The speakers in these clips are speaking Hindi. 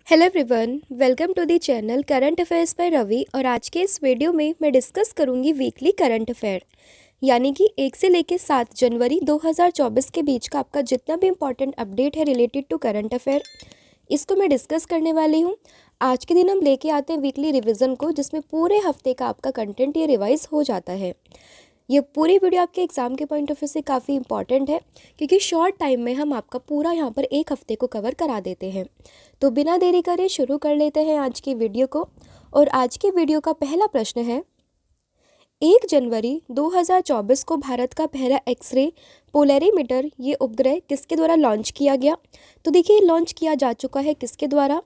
Hello everyone, welcome to the channel current affairs by Ravi. और आज के इस वीडियो में मैं डिस्कस करूंगी वीकली करंट अफेयर, यानी कि 1 से लेकर 7 जनवरी 2024 के बीच का आपका जितना भी इम्पोर्टेंट अपडेट है रिलेटेड टू करंट अफेयर, इसको मैं डिस्कस करने वाली हूँ। आज के दिन हम लेके आते हैं वीकली रिवीजन को, जिसमें पूरे हफ्ते का आपका कंटेंट ये रिवाइज हो जाता है। ये पूरी वीडियो आपके एग्ज़ाम के पॉइंट ऑफ व्यू से काफ़ी इंपॉर्टेंट है, क्योंकि शॉर्ट टाइम में हम आपका पूरा यहाँ पर एक हफ्ते को कवर करा देते हैं। तो बिना देरी करे शुरू कर लेते हैं आज की वीडियो को। और आज की वीडियो का पहला प्रश्न है, 1 जनवरी 2024 को भारत का पहला एक्सरे पोलैरीमीटर ये उपग्रह किसके द्वारा लॉन्च किया गया? तो देखिए, लॉन्च किया जा चुका है किसके द्वारा?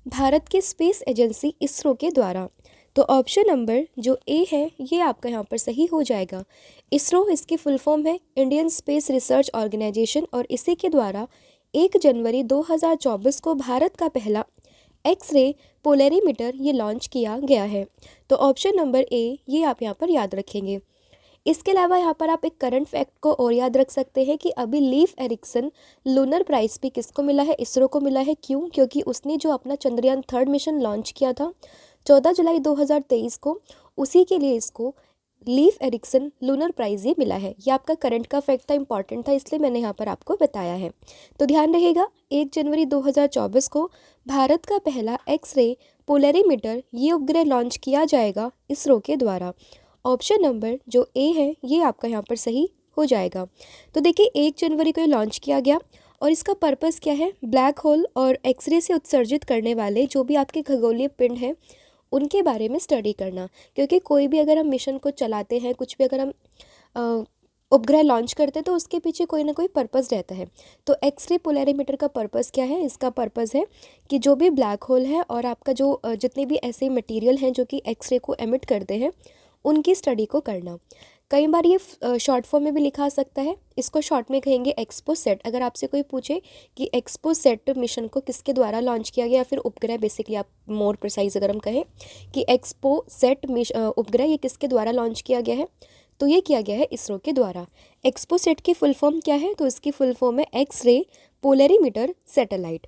भारत के स्पेस एजेंसी इसरो के द्वारा। तो ऑप्शन नंबर जो ए है ये आपका यहाँ पर सही हो जाएगा। इसरो इसकी फुल फॉर्म है इंडियन स्पेस रिसर्च ऑर्गेनाइजेशन, और इसी के द्वारा 1 जनवरी 2024 को भारत का पहला एक्सरे पोलैरीमीटर ये लॉन्च किया गया है। तो ऑप्शन नंबर ए ये आप यहाँ पर याद रखेंगे। इसके अलावा यहाँ पर आप एक करंट फैक्ट को और याद रख सकते हैं कि अभी लीफ एरिक्सन लूनर प्राइज़ भी किसको मिला है? इसरो को मिला है। क्यों? क्योंकि उसने जो अपना चंद्रयान 3 मिशन लॉन्च किया था 14 जुलाई 2023 को, उसी के लिए इसको लीफ एरिक्सन लूनर प्राइज़ ये मिला है। ये आपका करंट का फैक्ट था, इंपॉर्टेंट था, इसलिए मैंने यहाँ पर आपको बताया है। तो ध्यान रहेगा, 1 जनवरी 2024 को भारत का पहला एक्सरे पोलैरीमीटर ये उपग्रह लॉन्च किया जाएगा इसरो के द्वारा। ऑप्शन नंबर जो ए है ये आपका यहाँ पर सही हो जाएगा। तो देखिए, 1 जनवरी को ये लॉन्च किया गया और इसका पर्पस क्या है? ब्लैक होल और एक्सरे से उत्सर्जित करने वाले जो भी आपके खगोलीय पिंड हैं उनके बारे में स्टडी करना। क्योंकि कोई भी अगर हम मिशन को चलाते हैं, कुछ भी अगर हम उपग्रह लॉन्च करते हैं, तो उसके पीछे कोई ना कोई पर्पस रहता है। तो एक्सरे पोलैरीमीटर का पर्पस क्या है? इसका पर्पस है कि जो भी ब्लैक होल है और आपका जो जितने भी ऐसे मटेरियल हैं जो कि एक्सरे को एमिट करते हैं, उनकी स्टडी को करना। कई बार ये शॉर्ट फॉर्म में भी लिखा सकता है, इसको शॉर्ट में कहेंगे एक्सपोसेट। अगर आपसे कोई पूछे कि एक्सपोसेट मिशन को किसके द्वारा लॉन्च किया गया, या फिर उपग्रह, बेसिकली आप मोर प्रिसाइज अगर हम कहें कि एक्सपोसेट उपग्रह ये किसके द्वारा लॉन्च किया गया है, तो ये किया गया है इसरो के द्वारा। एक्सपोसेट की फुल फॉर्म क्या है? तो इसकी फुल फॉर्म है एक्सरे पोलैरीमीटर सैटेलाइट।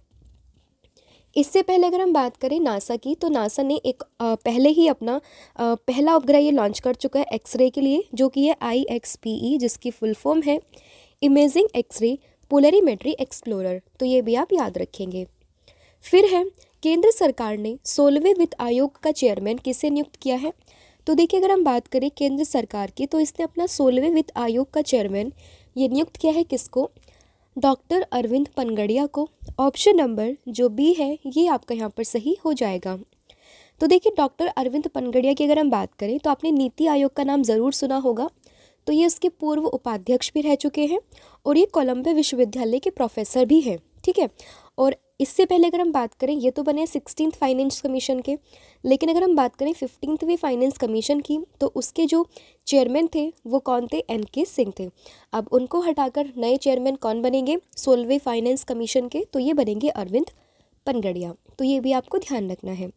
इससे पहले अगर हम बात करें नासा की, तो नासा ने एक पहले ही अपना पहला उपग्रह ये लॉन्च कर चुका है एक्सरे के लिए, जो कि है IXPE, जिसकी फुल फॉर्म है इमेजिंग एक्सरे पोलैरीमेट्री एक्सप्लोरर। तो ये भी आप याद रखेंगे। फिर है, केंद्र सरकार ने 16वें वित्त आयोग का चेयरमैन किसे नियुक्त किया है? तो देखिए, अगर हम बात करें केंद्र सरकार की, तो इसने अपना 16वें वित्त आयोग का चेयरमैन ये नियुक्त किया है किसको? डॉक्टर अरविंद पनगड़िया को। ऑप्शन नंबर जो बी है ये आपका यहाँ पर सही हो जाएगा। तो देखिए, डॉक्टर अरविंद पनगड़िया की अगर हम बात करें, तो आपने नीति आयोग का नाम ज़रूर सुना होगा। तो ये उसके पूर्व उपाध्यक्ष भी रह चुके हैं और ये कोलंबिया विश्वविद्यालय के प्रोफेसर भी हैं, ठीक है। और इससे पहले अगर हम बात करें, ये तो बने 16th फाइनेंस कमीशन के, लेकिन अगर हम बात करें 15वीं फाइनेंस कमीशन की, तो उसके जो चेयरमैन थे वो कौन थे? NK सिंह थे। अब उनको हटाकर नए चेयरमैन कौन बनेंगे 16वें फाइनेंस कमीशन के? तो ये बनेंगे अरविंद पनगड़िया। तो ये भी आपको ध्यान रखना है।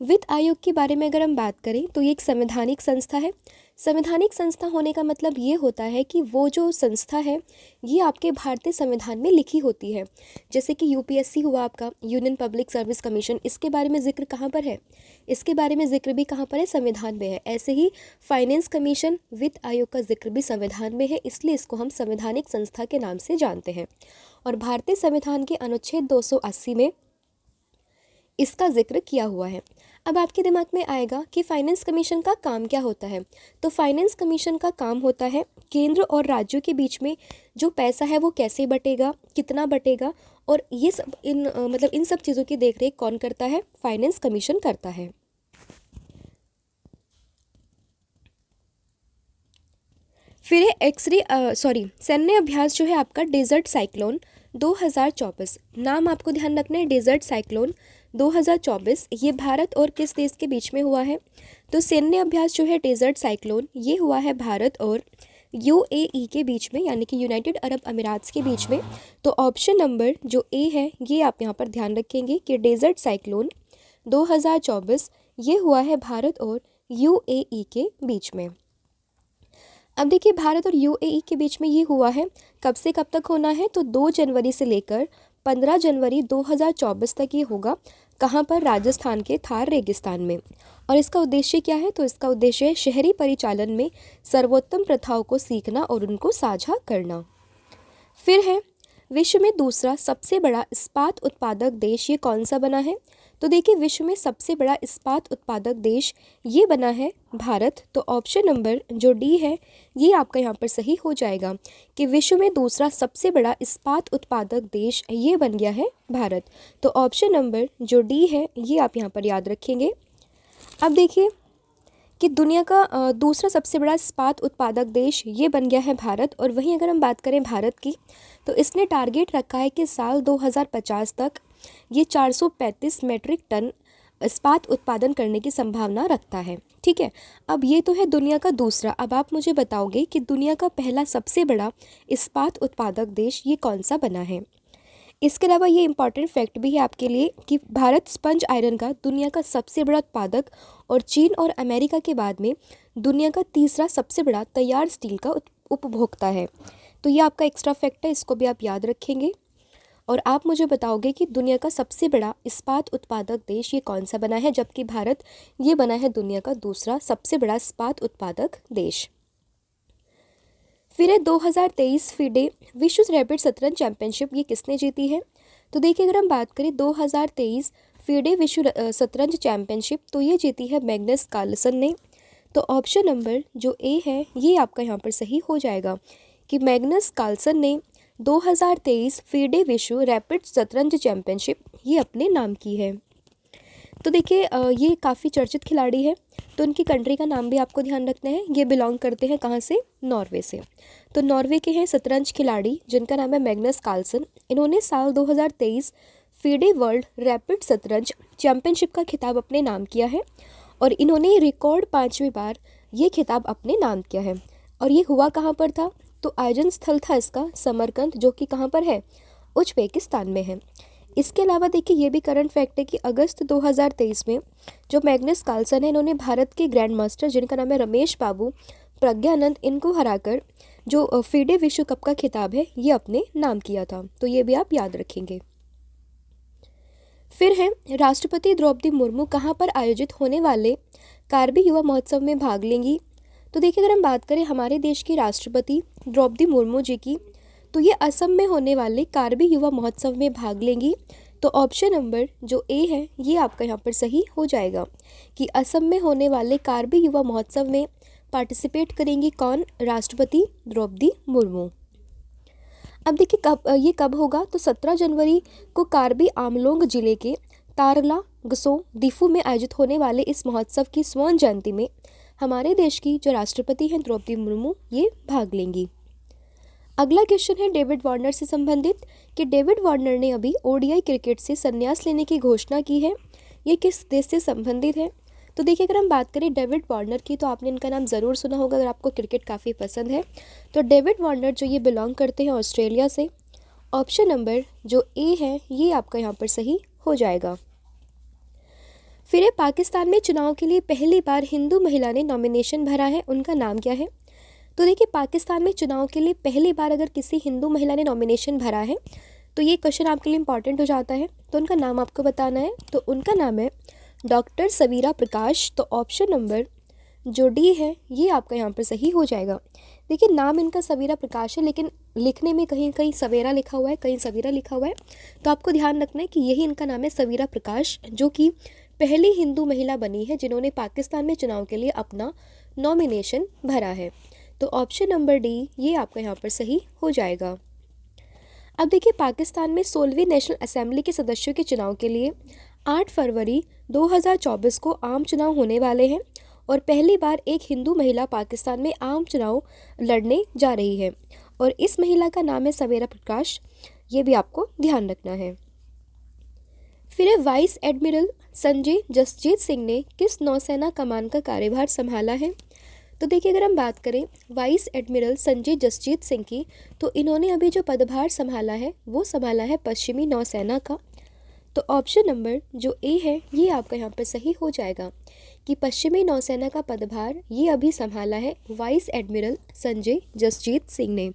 वित्त आयोग के बारे में अगर हम बात करें, तो ये एक संवैधानिक संस्था है। संवैधानिक संस्था होने का मतलब ये होता है कि वो जो संस्था है ये आपके भारतीय संविधान में लिखी होती है। जैसे कि UPSC हुआ आपका, यूनियन पब्लिक सर्विस कमीशन, इसके बारे में जिक्र कहाँ पर है? इसके बारे में जिक्र भी कहाँ पर है? संविधान में है। ऐसे ही फाइनेंस कमीशन, वित्त आयोग का जिक्र भी संविधान में है, इसलिए इसको हम संवैधानिक संस्था के नाम से जानते हैं। और भारतीय संविधान के अनुच्छेद 280 में इसका जिक्र किया हुआ है। अब आपके दिमाग में आएगा कि फाइनेंस कमीशन का काम क्या होता है? तो फाइनेंस कमीशन का काम होता है केंद्र और राज्यों के बीच में जो पैसा है वो कैसे बटेगा, कितना बटेगा, और ये सब इन सब चीज़ों की देखरेख कौन करता है? फाइनेंस कमीशन करता है। फिर है सैन्य अभ्यास जो है आपका डेजर्ट साइक्लोन 2024। नाम आपको ध्यान रखना है, डेजर्ट साइक्लोन 2024। ये भारत और किस देश के बीच में हुआ है? तो सैन्य अभ्यास जो है डेजर्ट साइक्लोन ये हुआ है भारत और UAE के बीच में, यानी कि यूनाइटेड अरब अमीरात्स के बीच में। तो ऑप्शन नंबर जो ए है ये आप यहाँ पर ध्यान रखेंगे कि डेजर्ट साइक्लोन 2024 ये हुआ है भारत और UAE के बीच में। अब देखिए, भारत और UAE के बीच में ये हुआ है, कब से कब तक होना है? तो 2 जनवरी से लेकर 15 जनवरी 2024 तक ये होगा। कहाँ पर? राजस्थान के थार रेगिस्तान में। और इसका उद्देश्य क्या है? तो इसका उद्देश्य है शहरी परिचालन में सर्वोत्तम प्रथाओं को सीखना और उनको साझा करना। फिर है विश्व में दूसरा सबसे बड़ा इस्पात उत्पादक देश ये कौन सा बना है? तो देखिए विश्व में सबसे बड़ा इस्पात उत्पादक देश ये बना है भारत। तो ऑप्शन नंबर जो डी है ये आपका यहाँ पर सही हो जाएगा कि विश्व में दूसरा सबसे बड़ा इस्पात उत्पादक देश ये बन गया है भारत। तो ऑप्शन नंबर जो डी है ये आप यहाँ पर याद रखेंगे। अब देखिए कि दुनिया का दूसरा सबसे बड़ा इस्पात उत्पादक देश ये बन गया है भारत। और वहीं अगर हम बात करें भारत की, तो इसने टारगेट रखा है कि साल 2050 तक ये 435 मेट्रिक टन इस्पात उत्पादन करने की संभावना रखता है। ठीक है, अब ये तो है दुनिया का दूसरा। अब आप मुझे बताओगे कि दुनिया का पहला सबसे बड़ा इस्पात उत्पादक देश ये कौन सा बना है। इसके अलावा ये इंपॉर्टेंट फैक्ट भी है आपके लिए कि भारत स्पंज आयरन का दुनिया का सबसे बड़ा उत्पादक और चीन और अमेरिका के बाद में दुनिया का तीसरा सबसे बड़ा तैयार स्टील का उपभोक्ता है। तो ये आपका एक्स्ट्रा फैक्ट है, इसको भी आप याद रखेंगे। और आप मुझे बताओगे कि दुनिया का सबसे बड़ा इस्पात उत्पादक देश ये कौन सा बना है, जबकि भारत ये बना है दुनिया का दूसरा सबसे बड़ा इस्पात उत्पादक देश। फिर है 2023 फीडे विश्व रैपिड शतरंज चैंपियनशिप ये किसने जीती है। तो देखिए अगर हम बात करें 2023 फीडे विश्व शतरंज चैंपियनशिप तो ये जीती है मैग्नस कार्लसन ने। तो ऑप्शन नंबर जो ए है ये आपका यहाँ पर सही हो जाएगा कि मैग्नस कार्लसन ने 2023 फीडे विश्व रैपिड शतरंज चैंपियनशिप ये अपने नाम की है। तो देखिए ये काफ़ी चर्चित खिलाड़ी है, तो उनकी कंट्री का नाम भी आपको ध्यान रखना है। ये बिलोंग करते हैं कहाँ से? नॉर्वे से। तो नॉर्वे के हैं शतरंज खिलाड़ी जिनका नाम है मैग्नस कार्लसन। इन्होंने साल 2023 फीडे वर्ल्ड रैपिड शतरंज चैंपियनशिप का खिताब अपने नाम किया है और इन्होंने रिकॉर्ड 5वीं बार ये खिताब अपने नाम किया है। और ये हुआ कहाँ पर था? तो आयोजन स्थल था इसका समरकंद, जो कि कहाँ पर है? उज्बेकिस्तान में है। इसके अलावा देखिए ये भी करंट फैक्ट है कि अगस्त 2023 में जो मैग्नस कार्लसन है इन्होंने भारत के ग्रैंड मास्टर जिनका नाम है रमेश बाबू प्रज्ञानंद इनको हराकर जो फीडे विश्व कप का खिताब है ये अपने नाम किया था। तो ये भी आप याद रखेंगे। फिर है राष्ट्रपति द्रौपदी मुर्मू कहाँ पर आयोजित होने वाले कार्बी युवा महोत्सव में भाग लेंगी। तो देखिए अगर हम बात करें हमारे देश की राष्ट्रपति द्रौपदी मुर्मू जी की, तो ये असम में होने वाले कार्बी युवा महोत्सव में भाग लेंगी। तो ऑप्शन नंबर जो ए है ये आपका यहाँ पर सही हो जाएगा कि असम में होने वाले कार्बी युवा महोत्सव में पार्टिसिपेट करेंगी कौन? राष्ट्रपति द्रौपदी मुर्मू। अब देखिए ये कब होगा? तो 17 जनवरी को कार्बी आंगलोंग जिले के तारला गसो दीफू में आयोजित होने वाले इस महोत्सव की स्वर्ण जयंती में हमारे देश की जो राष्ट्रपति हैं द्रौपदी मुर्मू ये भाग लेंगी। अगला क्वेश्चन है डेविड वार्नर से संबंधित कि डेविड वार्नर ने अभी ओडीआई क्रिकेट से संन्यास लेने की घोषणा की है। ये किस देश से संबंधित है? तो देखिए अगर हम बात करें डेविड वार्नर की तो आपने इनका नाम ज़रूर सुना होगा अगर आपको क्रिकेट काफ़ी पसंद है। तो डेविड वार्नर जो ये बिलोंग करते हैं ऑस्ट्रेलिया से। ऑप्शन नंबर जो ए है ये आपका यहाँ पर सही हो जाएगा। फिर पाकिस्तान में चुनाव के लिए पहली बार हिंदू महिला ने नॉमिनेशन भरा है, उनका नाम क्या है? तो देखिए पाकिस्तान में चुनाव के लिए पहली बार अगर किसी हिंदू महिला ने नॉमिनेशन भरा है तो ये क्वेश्चन आपके लिए इंपॉर्टेंट हो जाता है। तो उनका नाम आपको बताना है। तो उनका नाम है डॉक्टर सवीरा प्रकाश। तो ऑप्शन नंबर जो डी है ये आपका यहाँ पर सही हो जाएगा। देखिए नाम इनका सवीरा प्रकाश है लेकिन लिखने में कहीं कहीं सवेरा लिखा हुआ है, कहीं सवीरा लिखा हुआ है। तो आपको ध्यान रखना है कि यही इनका नाम है सवीरा प्रकाश, जो कि पहली हिंदू महिला बनी है जिन्होंने पाकिस्तान में चुनाव के लिए अपना नॉमिनेशन भरा है। तो ऑप्शन नंबर डी ये आपका यहाँ पर सही हो जाएगा। अब देखिए पाकिस्तान में 16वीं नेशनल असेंबली के सदस्यों के चुनाव के लिए 8 फरवरी 2024 को आम चुनाव होने वाले हैं और पहली बार एक हिंदू महिला पाकिस्तान में आम चुनाव लड़ने जा रही है और इस महिला का नाम है सवेरा प्रकाश। ये भी आपको ध्यान रखना है। फिर वाइस एडमिरल संजय जसजीत सिंह ने किस नौसेना कमान का कार्यभार संभाला है? तो देखिए अगर हम बात करें वाइस एडमिरल संजय जसजीत सिंह की तो इन्होंने अभी जो पदभार संभाला है वो संभाला है पश्चिमी नौसेना का। तो ऑप्शन नंबर जो ए है ये आपका यहाँ पर सही हो जाएगा कि पश्चिमी नौसेना का पदभार ये अभी संभाला है वाइस एडमिरल संजय जसजीत सिंह ने।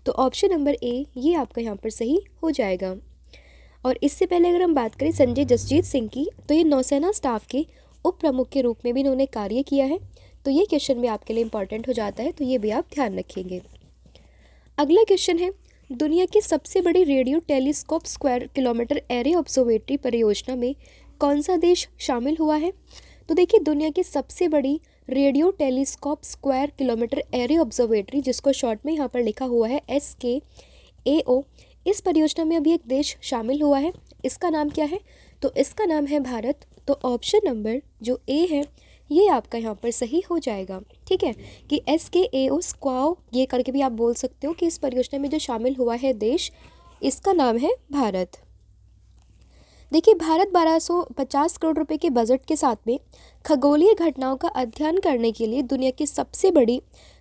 तो ऑप्शन नंबर ए ये आपका यहाँ पर सही हो जाएगा। और इससे पहले अगर हम बात करें संजय जसजीत सिंह की, तो ये नौसेना स्टाफ के उप प्रमुख के रूप में भी इन्होंने कार्य किया है। तो ये क्वेश्चन भी आपके लिए इंपॉर्टेंट हो जाता है, तो ये भी आप ध्यान रखेंगे। अगला क्वेश्चन है, दुनिया की सबसे बड़ी radio telescope square kilometre array observatory परियोजना में कौन सा देश शामिल हुआ है? तो देखिए, दुनिया की सबसे बड़ी radio telescope square kilometre array observatory, जिसको शॉर्ट में यहाँ पर लिखा हुआ है SKAO, इस परियोजना में अभी एक देश शामिल हुआ है। इसका नाम क्या है? तो इसका नाम है भारत। तो ऑप्शन नंबर जो ए है ये आपका यहाँ पर सही हो जाएगा। ठीक है, कि SKAO स्क्वाओ ये करके भी आप बोल सकते हो कि इस परियोजना में जो शामिल हुआ है देश, इसका नाम है भारत। देखिए, भारत 1250 करोड़ रुपए के बजट के साथ में खगोलीय घटनाओं का अध्ययन करने के लिए दुनिया की सबसे बड़ी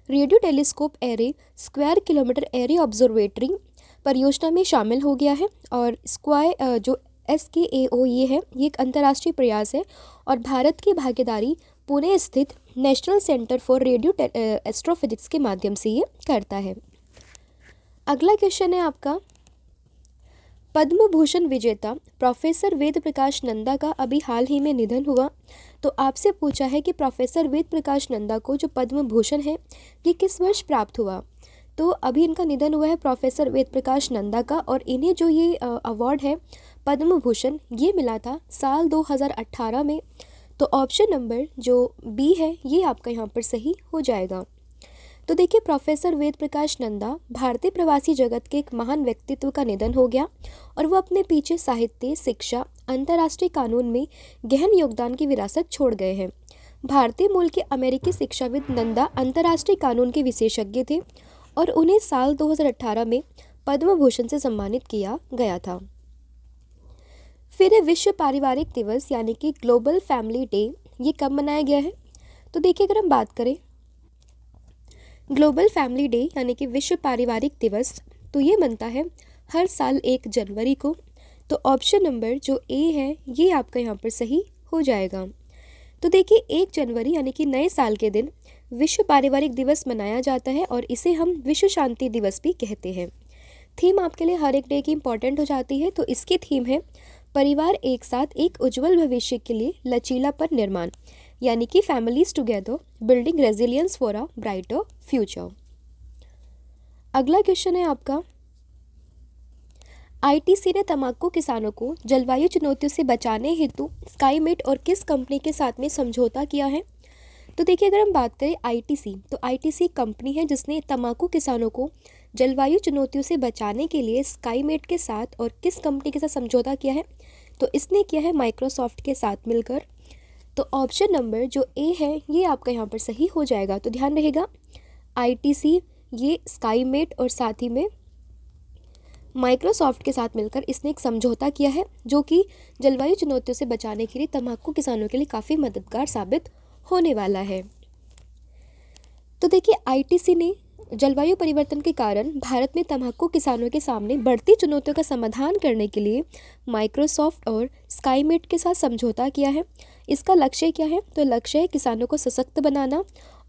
radio telescope array square kilometre array observatory परियोजना में शामिल हो गया है। और जो SKAO ये एक अंतर्राष्ट्रीय प्रयास है और भारत की भागीदारी पुणे स्थित national centre for radio astrophysics के माध्यम से ये करता है। अगला क्वेश्चन है आपका, पद्म भूषण विजेता प्रोफेसर वेद प्रकाश नंदा का अभी हाल ही में निधन हुआ। तो आपसे पूछा है कि प्रोफेसर वेद प्रकाश नंदा को जो पद्म भूषण है ये किस वर्ष प्राप्त हुआ? तो अभी इनका निधन हुआ है प्रोफेसर वेद प्रकाश नंदा का, और इन्हें जो ये अवार्ड है पद्म भूषण ये मिला था साल 2018 में। तो ऑप्शन नंबर जो बी है ये आपका यहाँ पर सही हो जाएगा। तो देखिए, प्रोफेसर वेद प्रकाश नंदा भारतीय प्रवासी जगत के एक महान व्यक्तित्व का निधन हो गया और वो अपने पीछे साहित्य, शिक्षा, अंतर्राष्ट्रीय कानून में गहन योगदान की विरासत छोड़ गए हैं। भारतीय मूल के अमेरिकी शिक्षाविद नंदा अंतर्राष्ट्रीय कानून के विशेषज्ञ थे और उन्हें साल 2018 में पद्म भूषण से सम्मानित किया गया था। फिर है विश्व पारिवारिक दिवस यानी कि ग्लोबल फैमिली डे, ये कब मनाया गया है? तो देखिए, अगर हम बात करें ग्लोबल फैमिली डे यानी कि विश्व पारिवारिक दिवस, तो ये बनता है हर साल 1 जनवरी को। तो ऑप्शन नंबर जो ए है ये आपका यहाँ पर सही हो जाएगा। तो देखिए, 1 जनवरी यानी कि नए साल के दिन विश्व पारिवारिक दिवस मनाया जाता है और इसे हम विश्व शांति दिवस भी कहते हैं। थीम आपके लिए हर एक डे की इम्पॉर्टेंट हो जाती है। तो इसकी थीम है परिवार एक साथ एक उज्जवल भविष्य के लिए लचीलापन निर्माण, यानी कि families together building resilience for a brighter future. अगला क्वेश्चन है आपका, ITC ने तंबाकू किसानों को जलवायु चुनौतियों से बचाने हेतु स्काईमेट और किस कंपनी के साथ में समझौता किया है? तो देखिए, अगर हम बात करें ITC, तो ITC कंपनी है जिसने तंबाकू किसानों को जलवायु चुनौतियों से बचाने के लिए स्काईमेट के साथ और किस कंपनी के साथ समझौता किया है? तो इसने किया है माइक्रोसॉफ्ट के साथ मिलकर। तो ऑप्शन नंबर जो ए है ये आपका यहाँ पर सही हो जाएगा। तो ध्यान रहेगा, ITC ये स्काईमेट और साथ ही में माइक्रोसॉफ्ट के साथ मिलकर इसने एक समझौता किया है जो कि जलवायु चुनौतियों से बचाने के लिए तंबाकू किसानों के लिए काफ़ी मददगार साबित होने वाला है। तो देखिए, ITC ने जलवायु परिवर्तन के कारण भारत में तंबाकू किसानों के सामने बढ़ती चुनौतियों का समाधान करने के लिए माइक्रोसॉफ्ट और स्काईमेट के साथ समझौता किया है। इसका लक्ष्य क्या है? तो लक्ष्य है किसानों को सशक्त बनाना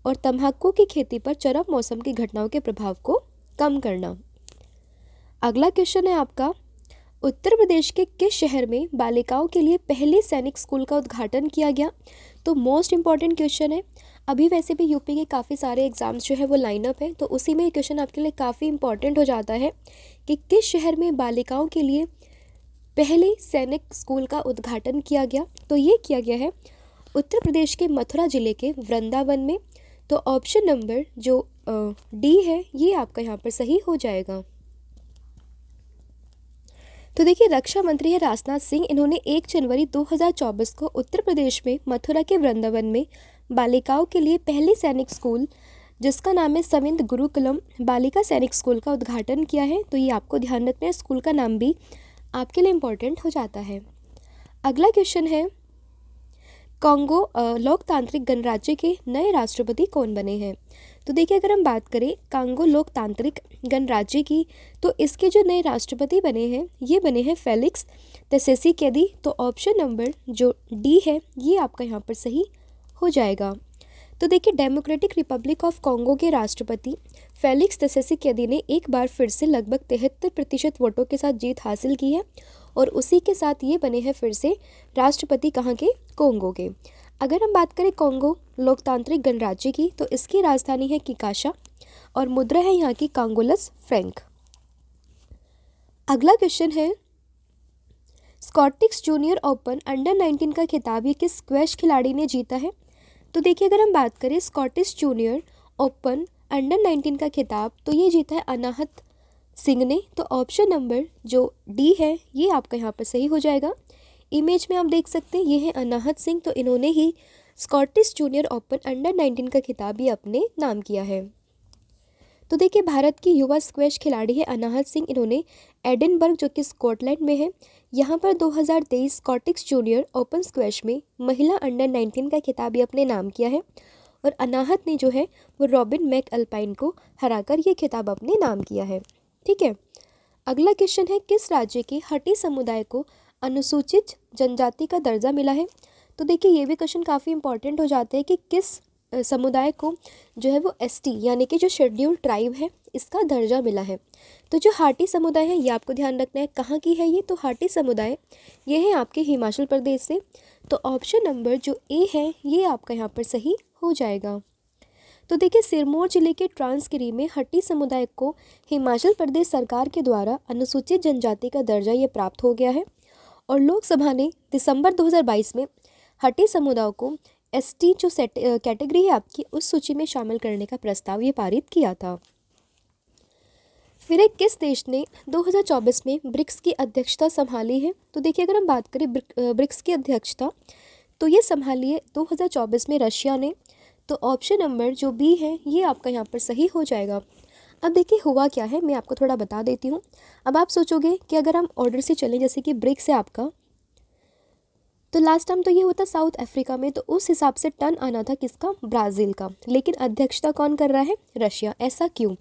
और तंबाकू की खेती पर चरम मौसम की घटनाओं के प्रभाव को कम करना। अगला क्वेश्चन है आपका, उत्तर प्रदेश के किस शहर में बालिकाओं के लिए पहले सैनिक स्कूल का उद्घाटन किया गया? तो मोस्ट इम्पॉर्टेंट क्वेश्चन है। अभी वैसे भी यूपी के काफ़ी सारे एग्जाम्स जो है वो लाइनअप है, तो उसी में क्वेश्चन आपके लिए काफ़ी इंपॉर्टेंट हो जाता है कि किस शहर में बालिकाओं के लिए पहले सैनिक स्कूल का उद्घाटन किया गया? तो ये किया गया है उत्तर प्रदेश के मथुरा जिले के वृंदावन में। तो ऑप्शन नंबर जो डी है ये आपका यहाँ पर सही हो जाएगा। तो देखिए, रक्षा मंत्री है राजनाथ सिंह, इन्होंने 1 जनवरी 2024 को उत्तर प्रदेश में मथुरा के वृंदावन में बालिकाओं के लिए पहले सैनिक स्कूल जिसका नाम है सविंद गुरुकुलम बालिका सैनिक स्कूल का उद्घाटन किया है। तो ये आपको ध्यान रखना है, स्कूल का नाम भी आपके लिए इम्पोर्टेंट हो जाता है। अगला क्वेश्चन है, कांगो लोकतांत्रिक गणराज्य के नए राष्ट्रपति कौन बने हैं? तो देखिए, अगर हम बात करें कांगो लोकतांत्रिक गणराज्य की, तो इसके जो नए राष्ट्रपति बने हैं ये बने हैं फेलिक्स त्सेसिकेदी। तो ऑप्शन नंबर जो डी है ये आपका यहाँ पर सही हो जाएगा। तो देखिए, डेमोक्रेटिक रिपब्लिक ऑफ कांगो के राष्ट्रपति फेलिक्स त्सेसिकेदी ने एक बार फिर से लगभग 73% वोटों के साथ जीत हासिल की है और उसी के साथ ये बने हैं फिर से राष्ट्रपति कहाँ के, कोंगो के। अगर हम बात करें कोंगो लोकतांत्रिक गणराज्य की, तो इसकी राजधानी है किकाशा और मुद्रा है यहाँ की कांगोलस फ्रैंक। अगला क्वेश्चन है, स्कॉटिश जूनियर ओपन अंडर 19 का खिताब ये किस स्क्वैश खिलाड़ी ने जीता है? तो देखिए, अगर हम बात करें स्कॉटिश जूनियर ओपन अंडर 19 का खिताब, तो ये जीता है अनाहत सिंह ने। तो ऑप्शन नंबर जो डी है ये आपका यहाँ पर सही हो जाएगा। इमेज में आप देख सकते हैं ये है अनाहत सिंह, तो इन्होंने ही स्कॉटिश जूनियर ओपन अंडर 19 का खिताब ये अपने नाम किया है। तो देखिए, भारत की युवा स्क्वैश खिलाड़ी है अनाहत सिंह, इन्होंने एडिनबर्ग जो कि स्कॉटलैंड में है, यहाँ पर 2023 स्कॉटिश जूनियर ओपन स्क्वैश में महिला अंडर 19 का खिताब ये अपने नाम किया है और अनाहत ने जो है वो रॉबिन मैक अल्पाइन को हराकर ये खिताब अपने नाम किया है। ठीक है, अगला क्वेश्चन है, किस राज्य के हटी समुदाय को अनुसूचित जनजाति का दर्जा मिला है? तो देखिए, ये भी क्वेश्चन काफ़ी इंपॉर्टेंट हो जाते हैं कि किस समुदाय को जो है वो एसटी यानी कि जो शेड्यूल्ड ट्राइब है इसका दर्जा मिला है। तो जो हाटी समुदाय है ये आपको ध्यान रखना है, कहाँ की है ये? तो हाटी समुदाय ये है आपके हिमाचल प्रदेश से। तो ऑप्शन नंबर जो ए है ये आपका यहाँ पर सही हो जाएगा। तो देखिए, सिरमौर जिले के ट्रांसगिरी में हटी समुदाय को हिमाचल प्रदेश सरकार के द्वारा अनुसूचित जनजाति का दर्जा ये प्राप्त हो गया है और लोकसभा ने दिसंबर 2022 में हटी समुदाय को एसटी जो कैटेगरी है आपकी उस सूची में शामिल करने का प्रस्ताव ये पारित किया था। फिर एक किस देश ने 2024 में ब्रिक्स की अध्यक्षता संभाली है? तो देखिए, अगर हम बात करें ब्रिक्स की अध्यक्षता, तो ये संभाली है 2024 में रशिया ने। तो ऑप्शन नंबर जो बी है ये आपका यहाँ पर सही हो जाएगा। अब देखिए, हुआ क्या है मैं आपको थोड़ा बता देती हूँ। अब आप सोचोगे कि अगर हम ऑर्डर से चलें, जैसे कि ब्रिक्स है आपका, तो लास्ट टाइम तो ये होता साउथ अफ्रीका में, तो उस हिसाब से टर्न आना था किसका? ब्राज़ील का, लेकिन अध्यक्षता कौन कर रहा है? रशिया। ऐसा क्यों?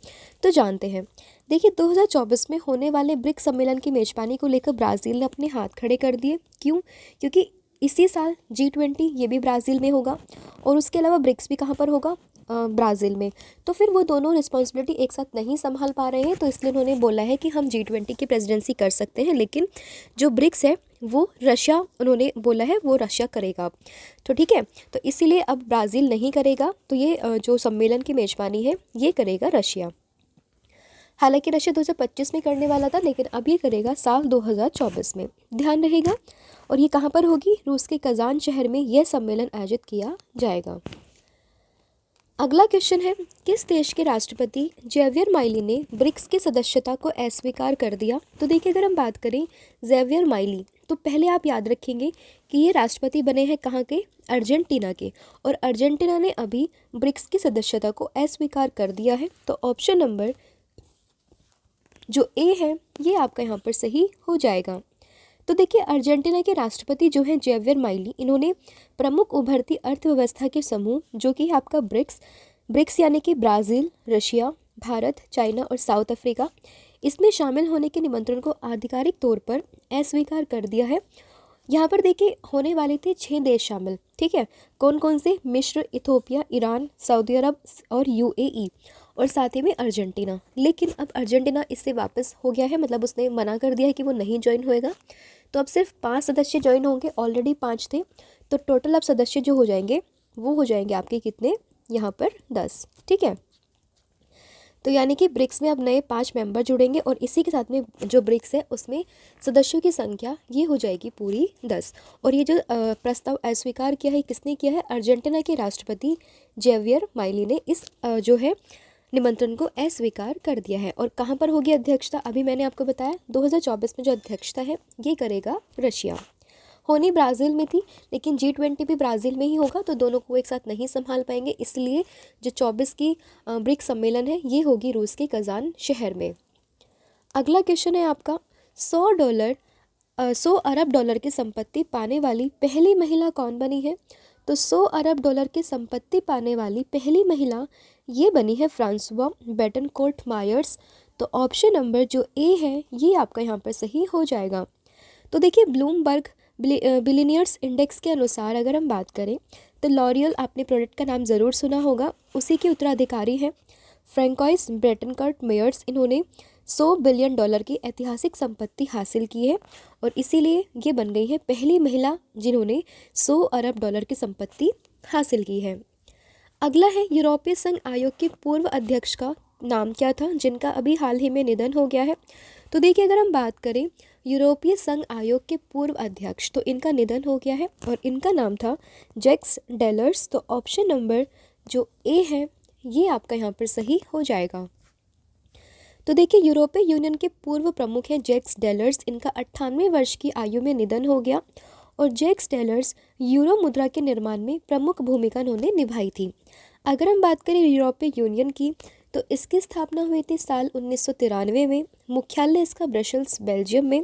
तो जानते हैं। देखिए, 2024 में होने वाले ब्रिक्स सम्मेलन की मेजबानी को लेकर ब्राज़ील ने अपने हाथ खड़े कर दिए। क्यों? क्योंकि इसी साल G20 ये भी ब्राज़ील में होगा और उसके अलावा ब्रिक्स भी कहाँ पर होगा? ब्राज़ील में। तो फिर वो दोनों रिस्पॉन्सिबिलिटी एक साथ नहीं संभाल पा रहे हैं, तो इसलिए उन्होंने बोला है कि हम G20 की प्रेसिडेंसी कर सकते हैं, लेकिन जो ब्रिक्स है वो रशिया, उन्होंने बोला है वो रशिया करेगा। तो ठीक है, तो इसीलिए अब ब्राज़ील नहीं करेगा, तो ये जो सम्मेलन की मेजबानी है ये करेगा रशिया। हालांकि रशिया 2025 में करने वाला था, लेकिन अब ये करेगा साल 2024 में, ध्यान रहेगा। और ये कहाँ पर होगी? रूस के कजान शहर में यह सम्मेलन आयोजित किया जाएगा। अगला क्वेश्चन है, किस देश के राष्ट्रपति जेवियर माइली ने ब्रिक्स की सदस्यता को अस्वीकार कर दिया? तो देखिए, अगर हम बात करें जेवियर माइली, तो पहले आप याद रखेंगे कि ये राष्ट्रपति बने हैं कहाँ के? अर्जेंटीना के, और अर्जेंटीना ने अभी ब्रिक्स की सदस्यता को अस्वीकार कर दिया है। तो ऑप्शन नंबर जो ए है ये आपका यहाँ पर सही हो जाएगा। तो देखिए, अर्जेंटीना के राष्ट्रपति जो हैं जेवियर माइली, इन्होंने प्रमुख उभरती अर्थव्यवस्था के समूह जो कि आपका ब्रिक्स यानी कि ब्राज़ील, रशिया, भारत, चाइना और साउथ अफ्रीका, इसमें शामिल होने के निमंत्रण को आधिकारिक तौर पर अस्वीकार कर दिया है। यहाँ पर देखिए, होने वाले थे 6 देश शामिल। ठीक है, कौन कौन से? मिस्र, इथोपिया, ईरान, सऊदी अरब और UAE, और साथ ही में अर्जेंटीना। लेकिन अब अर्जेंटीना इससे वापस हो गया है, मतलब उसने मना कर दिया है कि वो नहीं ज्वाइन होएगा। तो अब सिर्फ 5 सदस्य ज्वाइन होंगे, ऑलरेडी 5 थे, तो टोटल अब सदस्य जो हो जाएंगे वो हो जाएंगे आपके कितने? यहाँ पर 10। ठीक है, तो यानी कि ब्रिक्स में अब नए 5 मेंबर जुड़ेंगे और इसी के साथ में जो ब्रिक्स है उसमें सदस्यों की संख्या ये हो जाएगी पूरी 10। और ये जो प्रस्ताव अस्वीकार किया है, किसने किया है? अर्जेंटीना के राष्ट्रपति जेवियर माइली ने इस जो है निमंत्रण को अस्वीकार कर दिया है। और कहाँ पर होगी अध्यक्षता? अभी मैंने आपको बताया 2024 में जो अध्यक्षता है ये करेगा रशिया। होनी ब्राज़ील में थी, लेकिन G20 भी ब्राज़ील में ही होगा, तो दोनों को एक साथ नहीं संभाल पाएंगे, इसलिए जो 24 की ब्रिक्स सम्मेलन है ये होगी रूस के कजान शहर में। अगला क्वेश्चन है आपका, 100 अरब डॉलर की संपत्ति पाने वाली पहली महिला कौन बनी है? तो 100 अरब डॉलर की संपत्ति पाने वाली पहली महिला ये बनी है फ्रांसुआ बेटनकोर्ट मायर्स। तो ऑप्शन नंबर जो ए है ये आपका यहाँ पर सही हो जाएगा। तो देखिए, ब्लूमबर्ग बिलियनियर्स इंडेक्स के अनुसार अगर हम बात करें तो लॉरियल, आपने प्रोडक्ट का नाम ज़रूर सुना होगा, उसी के उत्तराधिकारी हैं फ्रैंकोइस बेटनकोर्ट मायर्स। इन्होंने $100 बिलियन की ऐतिहासिक संपत्ति हासिल की है और इसीलिए ये बन गई है पहली महिला जिन्होंने $100 अरब की संपत्ति हासिल की है। अगला है यूरोपीय संघ आयोग के पूर्व अध्यक्ष का नाम क्या था, जिनका अभी हाल ही में निधन हो गया है। तो देखिए, अगर हम बात करें यूरोपीय संघ आयोग के पूर्व अध्यक्ष, तो इनका निधन हो गया है और इनका नाम था जैक्स डेलर्स। तो ऑप्शन नंबर जो ए है ये आपका यहाँ पर सही हो जाएगा। तो देखिए, यूरोपीय यूनियन के पूर्व प्रमुख हैं जैक्स डेलर्स। इनका 98 वर्ष की आयु में निधन हो गया और जैक्स डेलर्स यूरो मुद्रा के निर्माण में प्रमुख भूमिका उन्होंने निभाई थी। अगर हम बात करें यूरोपीय यूनियन की, तो इसकी स्थापना हुई थी साल 1993 में। मुख्यालय इसका ब्रसेल्स बेल्जियम में।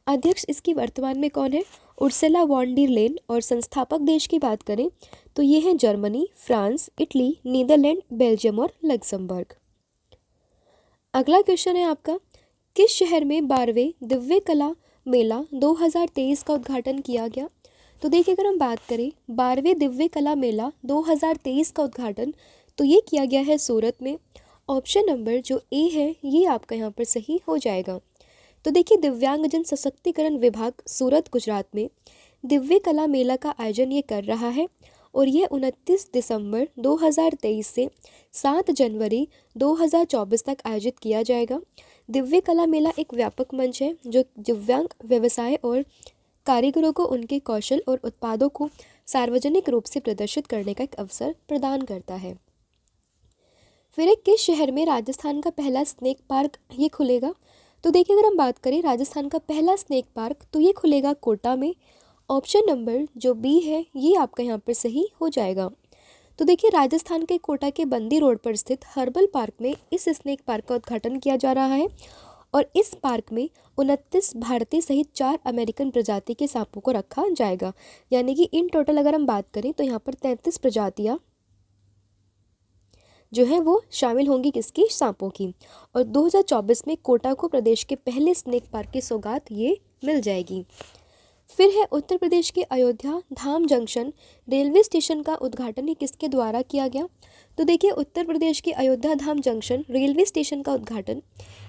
अध्यक्ष इसकी वर्तमान में कौन है? उर्सुला वॉन डर लेyen। और संस्थापक देश की बात करें तो ये हैं Germany, France, Italy, Netherland, Belgium और लग्जमबर्ग। अगला क्वेश्चन है आपका, किस शहर में 12वें दिव्य कला मेला 2023 का उद्घाटन किया गया? तो देखिए, अगर हम बात करें 12वें दिव्य कला मेला 2023 का उद्घाटन, तो ये किया गया है सूरत में। ऑप्शन नंबर जो ए है ये आपका यहाँ पर सही हो जाएगा। तो देखिए, दिव्यांगजन सशक्तिकरण विभाग सूरत गुजरात में दिव्य कला मेला का आयोजन ये कर रहा है और ये 29 दिसंबर 2023 से 7 जनवरी 2024 तक आयोजित किया जाएगा। दिव्य कला मेला एक व्यापक मंच है जो दिव्यांग व्यवसाय और कारीगरों को उनके कौशल और उत्पादों को सार्वजनिक रूप से प्रदर्शित करने का एक अवसर प्रदान करता है। फिर एक किस शहर में राजस्थान का पहला स्नेक पार्क ये खुलेगा? तो देखिए, अगर हम बात करें राजस्थान का पहला स्नेक पार्क, तो ये खुलेगा कोटा में। ऑप्शन नंबर जो बी है ये आपका यहाँ पर सही हो जाएगा। तो देखिए, राजस्थान के कोटा के बंदी रोड पर स्थित हर्बल पार्क में इस स्नेक पार्क का उद्घाटन किया जा रहा है और इस पार्क में 29 भारतीय सहित 4 अमेरिकन प्रजाति के सांपों को रखा जाएगा। यानी कि इन टोटल अगर हम बात करें तो यहाँ पर 33 प्रजातियाँ जो है वो शामिल होंगी किसकी? सांपों की। और 2024 में कोटा को प्रदेश के पहले स्नेक पार्क की सौगात ये मिल जाएगी। फिर है उत्तर प्रदेश के अयोध्या धाम जंक्शन रेलवे स्टेशन का उद्घाटन ये किसके द्वारा किया गया? तो देखिए, उत्तर प्रदेश के अयोध्या धाम जंक्शन रेलवे स्टेशन का उद्घाटन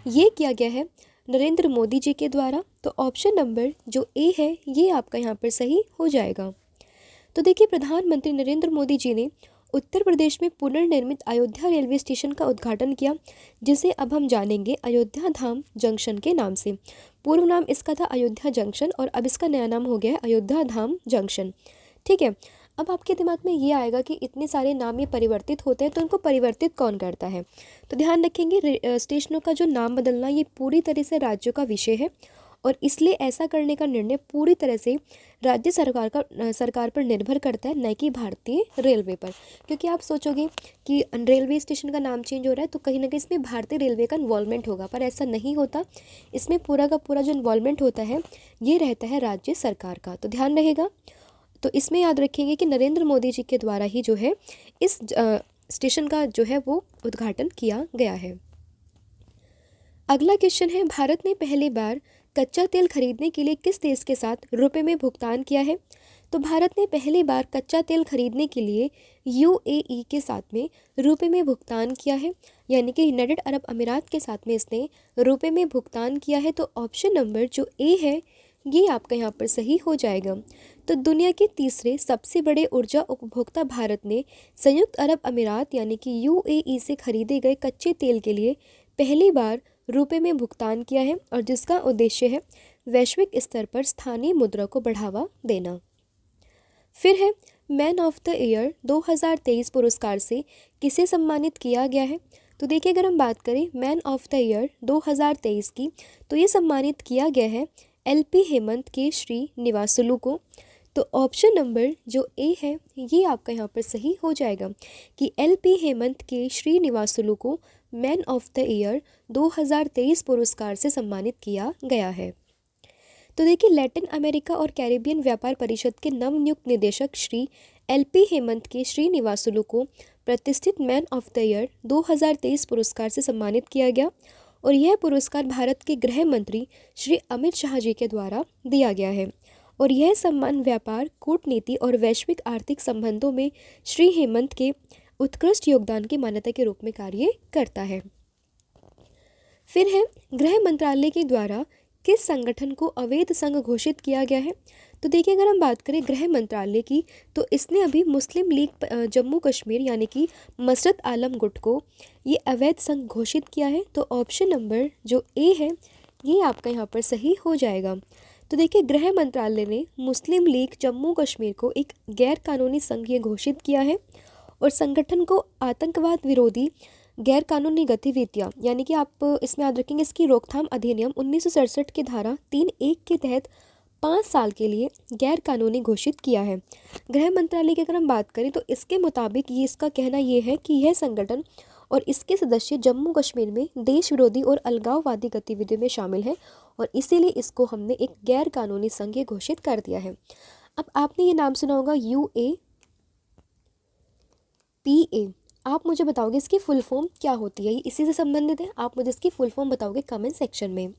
ये किया गया है नरेंद्र मोदी जी के द्वारा। तो ऑप्शन नंबर जो ए है ये आपका यहाँ पर सही हो जाएगा। तो देखिए, प्रधानमंत्री नरेंद्र मोदी जी ने उत्तर प्रदेश में पुनर्निर्मित अयोध्या रेलवे स्टेशन का उद्घाटन किया, जिसे अब हम जानेंगे अयोध्या धाम जंक्शन के नाम से। पूर्व नाम इसका था अयोध्या जंक्शन और अब इसका नया नाम हो गया है अयोध्या धाम जंक्शन। ठीक है, अब आपके दिमाग में ये आएगा कि इतने सारे नाम ये परिवर्तित होते हैं, तो इनको परिवर्तित कौन करता है? तो ध्यान रखेंगे, स्टेशनों का जो नाम बदलना ये पूरी तरह से राज्यों का विषय है और इसलिए ऐसा करने का निर्णय पूरी तरह से राज्य सरकार पर निर्भर करता है, न कि भारतीय रेलवे पर। क्योंकि आप सोचोगे कि रेलवे स्टेशन का नाम चेंज हो रहा है तो कहीं ना कहीं इसमें भारतीय रेलवे का इन्वॉल्वमेंट होगा, पर ऐसा नहीं होता। इसमें पूरा का पूरा जो इन्वॉल्वमेंट होता है ये रहता है राज्य सरकार का। तो ध्यान रहेगा। तो इसमें याद रखेंगे कि नरेंद्र मोदी जी के द्वारा ही जो है इस स्टेशन का जो है वो उद्घाटन किया गया है। अगला क्वेश्चन है, भारत ने पहली बार कच्चा तेल खरीदने के लिए किस देश के साथ रुपए में भुगतान किया है? तो भारत ने पहली बार कच्चा तेल खरीदने के लिए यूएई के साथ में रुपए में भुगतान किया है, यानी कि यूनाइटेड अरब अमीरात के साथ में इसने रुपए में भुगतान किया है। तो ऑप्शन नंबर जो ए है ये आपका यहाँ पर सही हो जाएगा। तो दुनिया के तीसरे सबसे बड़े ऊर्जा उपभोक्ता भारत ने संयुक्त अरब अमीरात यानी कि यूएई से खरीदे गए कच्चे तेल के लिए पहली बार रुपए में भुगतान किया है और जिसका उद्देश्य है वैश्विक स्तर पर स्थानीय मुद्रा को बढ़ावा देना। फिर है मैन ऑफ द ईयर 2023 पुरस्कार से किसे सम्मानित किया गया है? तो देखिए, अगर हम बात करें मैन ऑफ द ईयर 2023 की, तो ये सम्मानित किया गया है एलपी हेमंत के श्रीनिवासुलु को। तो ऑप्शन नंबर जो ए है ये आपका यहाँ पर सही हो जाएगा कि एलपी हेमंत के श्रीनिवासुलु को मैन ऑफ द ईयर 2023 पुरस्कार से सम्मानित किया गया है। तो देखिए, लैटिन अमेरिका और कैरिबियन व्यापार परिषद के नवनियुक्त निदेशक श्री एलपी हेमंत के श्रीनिवासुलु को प्रतिष्ठित मैन ऑफ द ईयर 2023 पुरस्कार से सम्मानित किया गया और यह पुरस्कार भारत के गृह मंत्री श्री अमित शाह जी के द्वारा दिया गया है और यह सम्मान व्यापार, कूटनीति और वैश्विक आर्थिक संबंधों में श्री हेमंत के उत्कृष्ट योगदान की मान्यता के रूप में कार्य करता है। फिर है गृह मंत्रालय के द्वारा किस संगठन को अवैध संघ घोषित किया गया है। तो देखिए अगर हम बात करें गृह मंत्रालय की, तो इसने अभी मुस्लिम लीग जम्मू कश्मीर यानी कि मसरत आलम गुट को ये अवैध संघ घोषित किया है। तो ऑप्शन नंबर जो ए है ये आपका यहाँ पर सही हो जाएगा। तो देखिए गृह मंत्रालय ने मुस्लिम लीग जम्मू कश्मीर को एक गैर कानूनी संघ ये घोषित किया है और संगठन को आतंकवाद विरोधी गैर कानूनी गतिविधियाँ यानी कि आप इसमें याद रखेंगे इसकी रोकथाम अधिनियम 1967 की धारा 3(1) के तहत 5 साल के लिए गैर कानूनी घोषित किया है। गृह मंत्रालय की अगर हम बात करें तो इसके मुताबिक ये इसका कहना ये है कि यह संगठन और इसके सदस्य जम्मू कश्मीर में देश विरोधी और अलगाववादी गतिविधियों में शामिल हैं और इसीलिए इसको हमने एक गैर कानूनी संघ घोषित कर दिया है। अब आपने ये नाम सुना होगा UAPA। आप मुझे बताओगे इसकी फुल फॉर्म क्या होती है, ये इसी से संबंधित है, आप मुझे इसकी फुल फॉर्म बताओगे कमेंट सेक्शन में।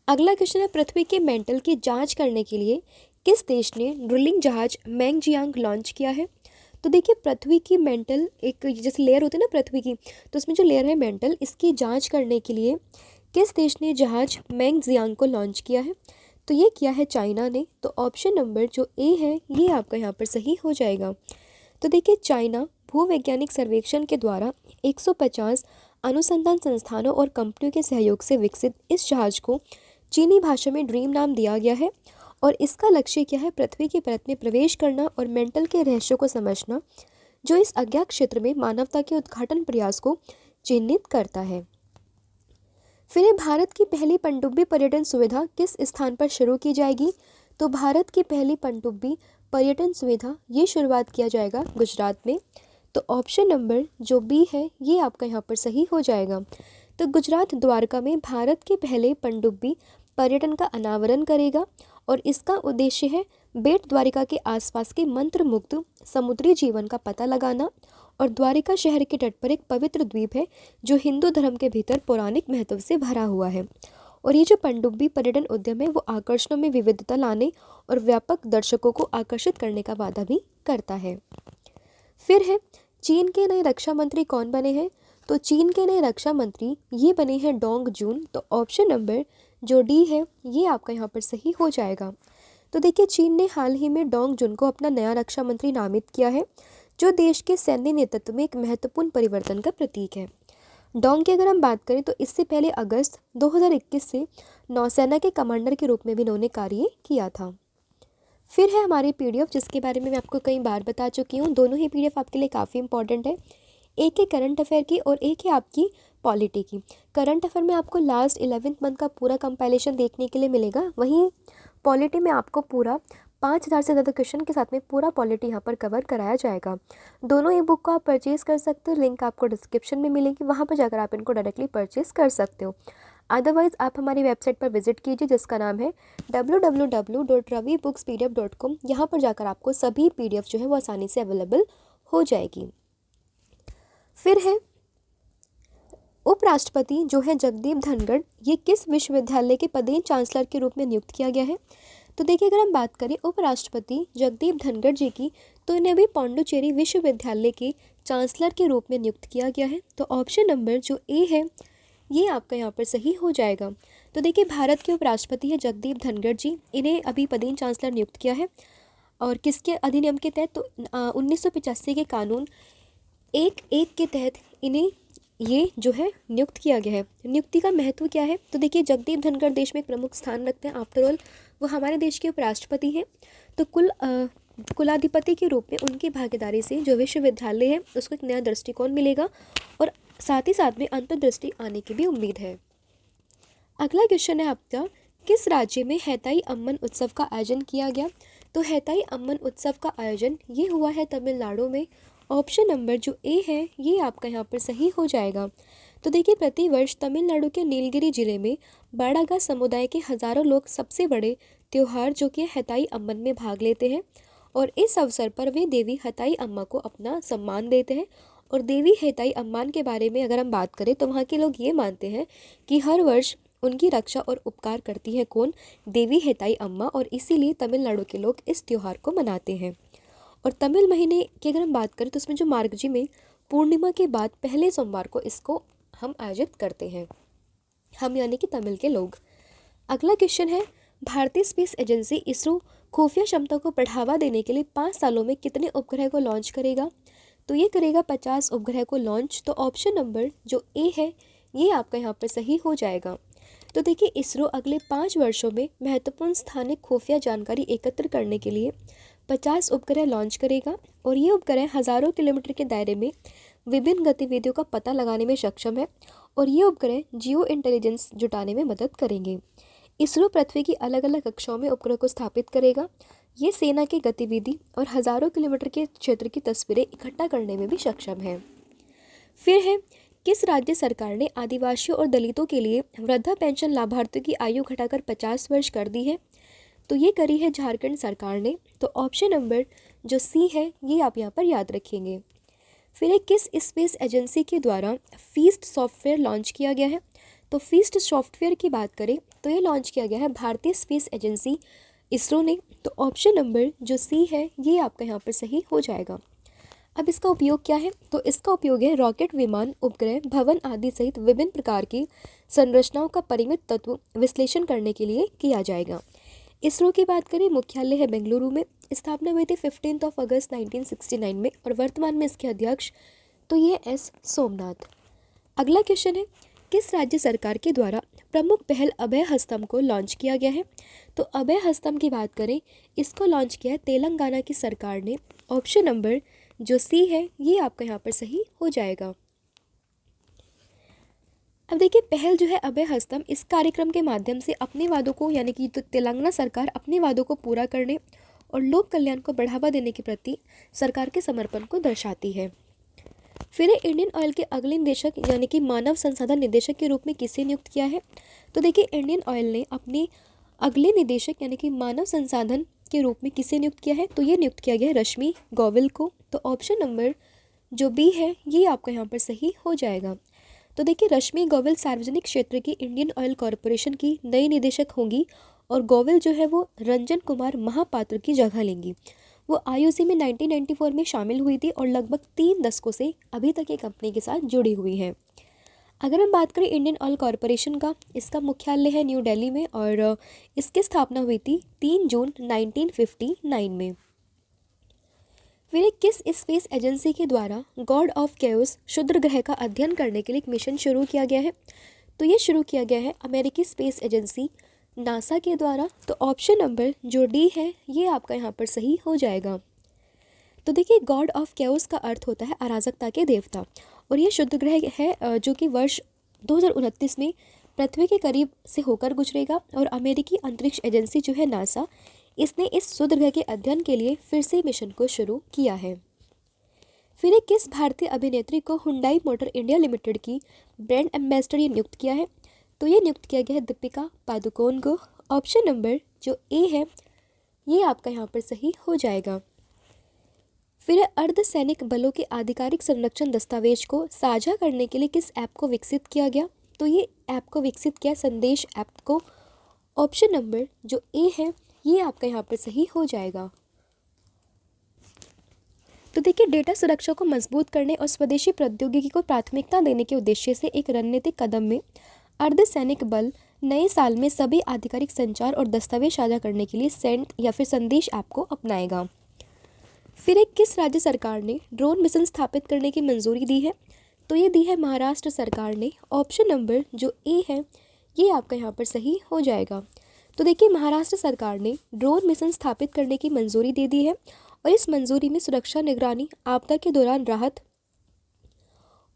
अगला क्वेश्चन है पृथ्वी के मेंटल की जांच करने के लिए किस देश ने ड्रिलिंग जहाज मैंगजियांग लॉन्च किया है। तो देखिए पृथ्वी की मेंटल एक जैसे लेयर होती है ना पृथ्वी की, तो उसमें जो लेयर है मेंटल, इसकी जांच करने के लिए किस देश ने जहाज मैंगजियांग को लॉन्च किया है। तो ये किया है चाइना ने। तो ऑप्शन नंबर जो ए है ये आपका यहाँ पर सही हो जाएगा। तो देखिए चाइना भूवैज्ञानिक सर्वेक्षण के द्वारा 150 अनुसंधान संस्थानों और कंपनियों के सहयोग से विकसित इस जहाज को चीनी भाषा में ड्रीम नाम दिया गया है और इसका लक्ष्य क्या है, पृथ्वी की परत में प्रवेश करना और मेंटल के रहस्यों को समझना जो इस अज्ञात क्षेत्र में मानवता के उद्घाटन प्रयास को चिन्हित करता है। फिर भारत की पहली पनडुब्बी पर्यटन सुविधा किस स्थान पर शुरू की जाएगी। तो भारत की पहली पनडुब्बी पर्यटन सुविधा ये शुरुआत किया जाएगा गुजरात में। तो ऑप्शन नंबर जो बी है ये आपका यहाँ पर सही हो जाएगा। तो गुजरात द्वारका में भारत के पहले पनडुब्बी पर्यटन का अनावरण करेगा और इसका उद्देश्य है बेट द्वारिका के आसपास के मंत्र मुग्ध समुद्री जीवन का पता लगाना और द्वारिका शहर के तट पर एक पवित्र द्वीप है जो हिंदू धर्म के भीतर पौराणिक महत्व से भरा हुआ है। और ये जो पनडुब्बी पर्यटन उद्यम है वो आकर्षणों में विविधता लाने और व्यापक दर्शकों को आकर्षित करने का वादा भी करता है। फिर है चीन के नए रक्षा मंत्री कौन बने हैं। तो चीन के नए रक्षा मंत्री ये बने हैं डोंग जून। तो ऑप्शन नंबर जो डी है ये आपका यहाँ पर सही हो जाएगा। तो देखिए चीन ने हाल ही में डोंग जून को अपना नया रक्षा मंत्री नामित किया है जो देश के सैन्य नेतृत्व में एक महत्वपूर्ण परिवर्तन का प्रतीक है। डोंग की अगर हम बात करें तो इससे पहले अगस्त 2021 से नौसेना के कमांडर के रूप में भी इन्होंने कार्य किया था। फिर है हमारी पीडीएफ जिसके बारे में मैं आपको कई बार बता चुकी हूँ। दोनों ही पीडीएफ आपके लिए काफ़ी इंपॉर्टेंट है, एक है करंट अफेयर की और एक है आपकी पॉलिटी की। करंट अफेयर में आपको लास्ट 11th मंथ का पूरा कंपाइलेशन देखने के लिए मिलेगा, वहीं पॉलिटी में आपको पूरा 5000 से ज़्यादा क्वेश्चन के साथ में पूरा पॉलिटी यहाँ पर कवर कराया जाएगा। दोनों ई बुक को आप परचेज़ कर सकते हो, लिंक आपको डिस्क्रिप्शन में मिलेगी, वहाँ पर जाकर आप इनको डायरेक्टली परचेज़ कर सकते हो। अदरवाइज़ आप हमारी वेबसाइट पर विजिट कीजिए जिसका नाम है www.ravibooks.pdf.com। यहाँ पर जाकर आपको सभी पीडीएफ जो है वो आसानी से अवेलेबल हो जाएगी। फिर है उपराष्ट्रपति जो है जगदीप धनखड़, ये किस विश्वविद्यालय के पदेन चांसलर के रूप में नियुक्त किया गया है। तो देखिए अगर हम बात करें उपराष्ट्रपति जगदीप धनखड़ जी की, तो इन्हें अभी पौंडुचेरी विश्वविद्यालय के चांसलर के रूप में नियुक्त किया गया है। तो ऑप्शन नंबर जो ए है ये आपका यहाँ पर सही हो जाएगा। तो देखिए भारत के उपराष्ट्रपति है जगदीप धनखड़ जी, इन्हें अभी पदेन चांसलर नियुक्त किया है और किसके अधिनियम के तहत। तो 1985 के कानून 1(1) के तहत इन्हें ये जो है नियुक्त किया गया है। नियुक्ति का महत्व क्या है। तो देखिए जगदीप धनखड़ देश में एक प्रमुख स्थान रखते हैं, आफ्टर ऑल वो हमारे देश के उपराष्ट्रपति हैं। तो कुलाधिपति के रूप में उनकी भागीदारी से जो विश्वविद्यालय है उसको एक नया दृष्टिकोण मिलेगा और साथ ही साथ में अंतर्दृष्टि आने की भी उम्मीद है। अगला क्वेश्चन है आपका, किस राज्य में हैताई अम्मन उत्सव का आयोजन किया गया। तो हैताई अम्मन उत्सव का आयोजन ये हुआ है तमिलनाडु में। ऑप्शन नंबर जो ए है ये आपका यहाँ पर सही हो जाएगा। तो देखिए प्रतिवर्ष तमिलनाडु के नीलगिरी जिले में बाड़ागा समुदाय के हज़ारों लोग सबसे बड़े त्यौहार जो कि हैताई अम्मन में भाग लेते हैं और इस अवसर पर वे देवी हैताई अम्मा को अपना सम्मान देते हैं। और देवी हैताई अम्मान के बारे में अगर हम बात करें तो वहाँ के लोग ये मानते हैं कि हर वर्ष उनकी रक्षा और उपकार करती है कौन, देवी हैताई अम्मा, और इसीलिए तमिलनाडु के लोग इस त्यौहार को मनाते हैं। और तमिल महीने की अगर हम बात करें तो उसमें जो मार्गजी में पूर्णिमा के बाद पहले सोमवार को इसको हम आयोजित करते हैं। हम यानी कि तमिल के लोग। अगला क्वेश्चन है, भारतीय स्पेस एजेंसी इसरो खुफिया क्षमता को बढ़ावा देने के लिए 5 सालों में कितने उपग्रह को लॉन्च करेगा? तो ये करेगा 50 उपग्रह को लॉन्च। तो ऑप्शन नंबर जो ए है ये आपका यहाँ पर सही हो जाएगा। तो देखिए, इसरो अगले 5 वर्षों में महत्वपूर्ण स्थानिक खुफिया जानकारी एकत्र करने के लिए 50 उपग्रह लॉन्च करेगा और ये उपग्रह हज़ारों किलोमीटर के दायरे में विभिन्न गतिविधियों का पता लगाने में सक्षम है और ये उपग्रह जियो इंटेलिजेंस जुटाने में मदद करेंगे। इसरो पृथ्वी की अलग अलग कक्षाओं में उपग्रह को स्थापित करेगा। ये सेना की गतिविधि और हज़ारों किलोमीटर के क्षेत्र की तस्वीरें इकट्ठा करने में भी सक्षम है। फिर है, किस राज्य सरकार ने आदिवासियों और दलितों के लिए वृद्धा पेंशन लाभार्थियों की आयु घटाकर 50 वर्ष कर दी है? तो ये करी है झारखंड सरकार ने। तो ऑप्शन नंबर जो सी है ये आप यहाँ पर याद रखेंगे। फिर है, किस स्पेस एजेंसी के द्वारा फीस्ट सॉफ्टवेयर लॉन्च किया गया है? तो फीस्ट सॉफ्टवेयर की बात करें तो ये लॉन्च किया गया है भारतीय स्पेस एजेंसी इसरो ने। तो ऑप्शन नंबर जो सी है ये आपका यहाँ पर सही हो जाएगा। अब इसका उपयोग क्या है? तो इसका उपयोग है रॉकेट, विमान, उपग्रह, भवन आदि सहित विभिन्न प्रकार की संरचनाओं का परिमित तत्व विश्लेषण करने के लिए किया जाएगा। इसरो की बात करें, मुख्यालय है बेंगलुरु में। स्थापना हुई थी 15 अगस्त 1969 में और वर्तमान में इसके अध्यक्ष तो ये एस सोमनाथ। अगला क्वेश्चन है, किस राज्य सरकार के द्वारा प्रमुख पहल अभय हस्तम को लॉन्च किया गया है? तो अभय हस्तम की बात करें, इसको लॉन्च किया है तेलंगाना की सरकार ने। ऑप्शन नंबर जो सी है ये आपका यहाँ पर सही हो जाएगा। अब देखिए, पहल जो है अभय हस्तम, इस कार्यक्रम के माध्यम से अपने वादों को यानी कि तो तेलंगाना सरकार अपने वादों को पूरा करने और लोक कल्याण को बढ़ावा देने के प्रति सरकार के समर्पण को दर्शाती है। फिर इंडियन ऑयल के अगले निदेशक यानी कि मानव संसाधन निदेशक के रूप में किसे नियुक्त किया है? तो देखिए, इंडियन ऑयल ने अपने अगले निदेशक यानी कि मानव संसाधन के रूप में किसे नियुक्त किया है? तो ये नियुक्त किया गया है रश्मि गोविल को। तो ऑप्शन नंबर जो बी है ये आपका यहाँ पर सही हो जाएगा। तो देखिए, रश्मि गोविल सार्वजनिक क्षेत्र की इंडियन ऑयल कॉरपोरेशन की नई निदेशक होंगी और गोविल जो है वो रंजन कुमार महापात्र की जगह लेंगी। वो आईओसी में 1994 में शामिल हुई थी और लगभग 3 दशकों से अभी तक ये कंपनी के साथ जुड़ी हुई है। अगर हम बात करें इंडियन ऑयल कॉरपोरेशन का, इसका मुख्यालय है न्यू दिल्ली में और इसकी स्थापना हुई थी 3 जून 1959 में। फिर किस स्पेस एजेंसी के द्वारा गॉड ऑफ केओस क्षुद्र ग्रह का अध्ययन करने के लिए एक मिशन शुरू किया गया है? तो ये शुरू किया गया है अमेरिकी स्पेस एजेंसी नासा के द्वारा। तो ऑप्शन नंबर जो डी है ये आपका यहाँ पर सही हो जाएगा। तो देखिए, गॉड ऑफ केओस का अर्थ होता है अराजकता के देवता और ये शुद्ध ग्रह है जो कि वर्ष 2029 में पृथ्वी के करीब से होकर गुजरेगा और अमेरिकी अंतरिक्ष एजेंसी जो है नासा, इसने इस शुद्ध ग्रह के अध्ययन के लिए फिर से मिशन को शुरू किया है। फिर किस भारतीय अभिनेत्री को हुंडई मोटर इंडिया लिमिटेड की ब्रांड एम्बेसडर ये नियुक्त किया है? तो ये नियुक्त किया गया है दीपिका पादुकोण को। ऑप्शन नंबर जो ए है ये आपका यहाँ पर सही हो जाएगा। फिर अर्धसैनिक बलों के आधिकारिक संरक्षण दस्तावेज को साझा करने के लिए किस ऐप को विकसित किया गया? तो ये ऐप को विकसित किया संदेश ऐप को। ऑप्शन नंबर जो ए है ये आपका यहाँ पर सही हो जाएगा। तो देखिए, डेटा सुरक्षा को मजबूत करने और स्वदेशी प्रौद्योगिकी को प्राथमिकता देने के उद्देश्य से एक रणनीतिक कदम में अर्धसैनिक बल नए साल में सभी आधिकारिक संचार और दस्तावेज साझा करने के लिए सेंट या फिर संदेश ऐप को अपनाएगा। फिर किस राज्य सरकार ने ड्रोन मिशन स्थापित करने की मंजूरी दी है? तो ये दी है महाराष्ट्र सरकार ने। ऑप्शन नंबर जो ए है ये आपका यहाँ पर सही हो जाएगा। तो देखिए, महाराष्ट्र सरकार ने ड्रोन मिशन स्थापित करने की मंजूरी दे दी है और इस मंजूरी में सुरक्षा, निगरानी, आपदा के दौरान राहत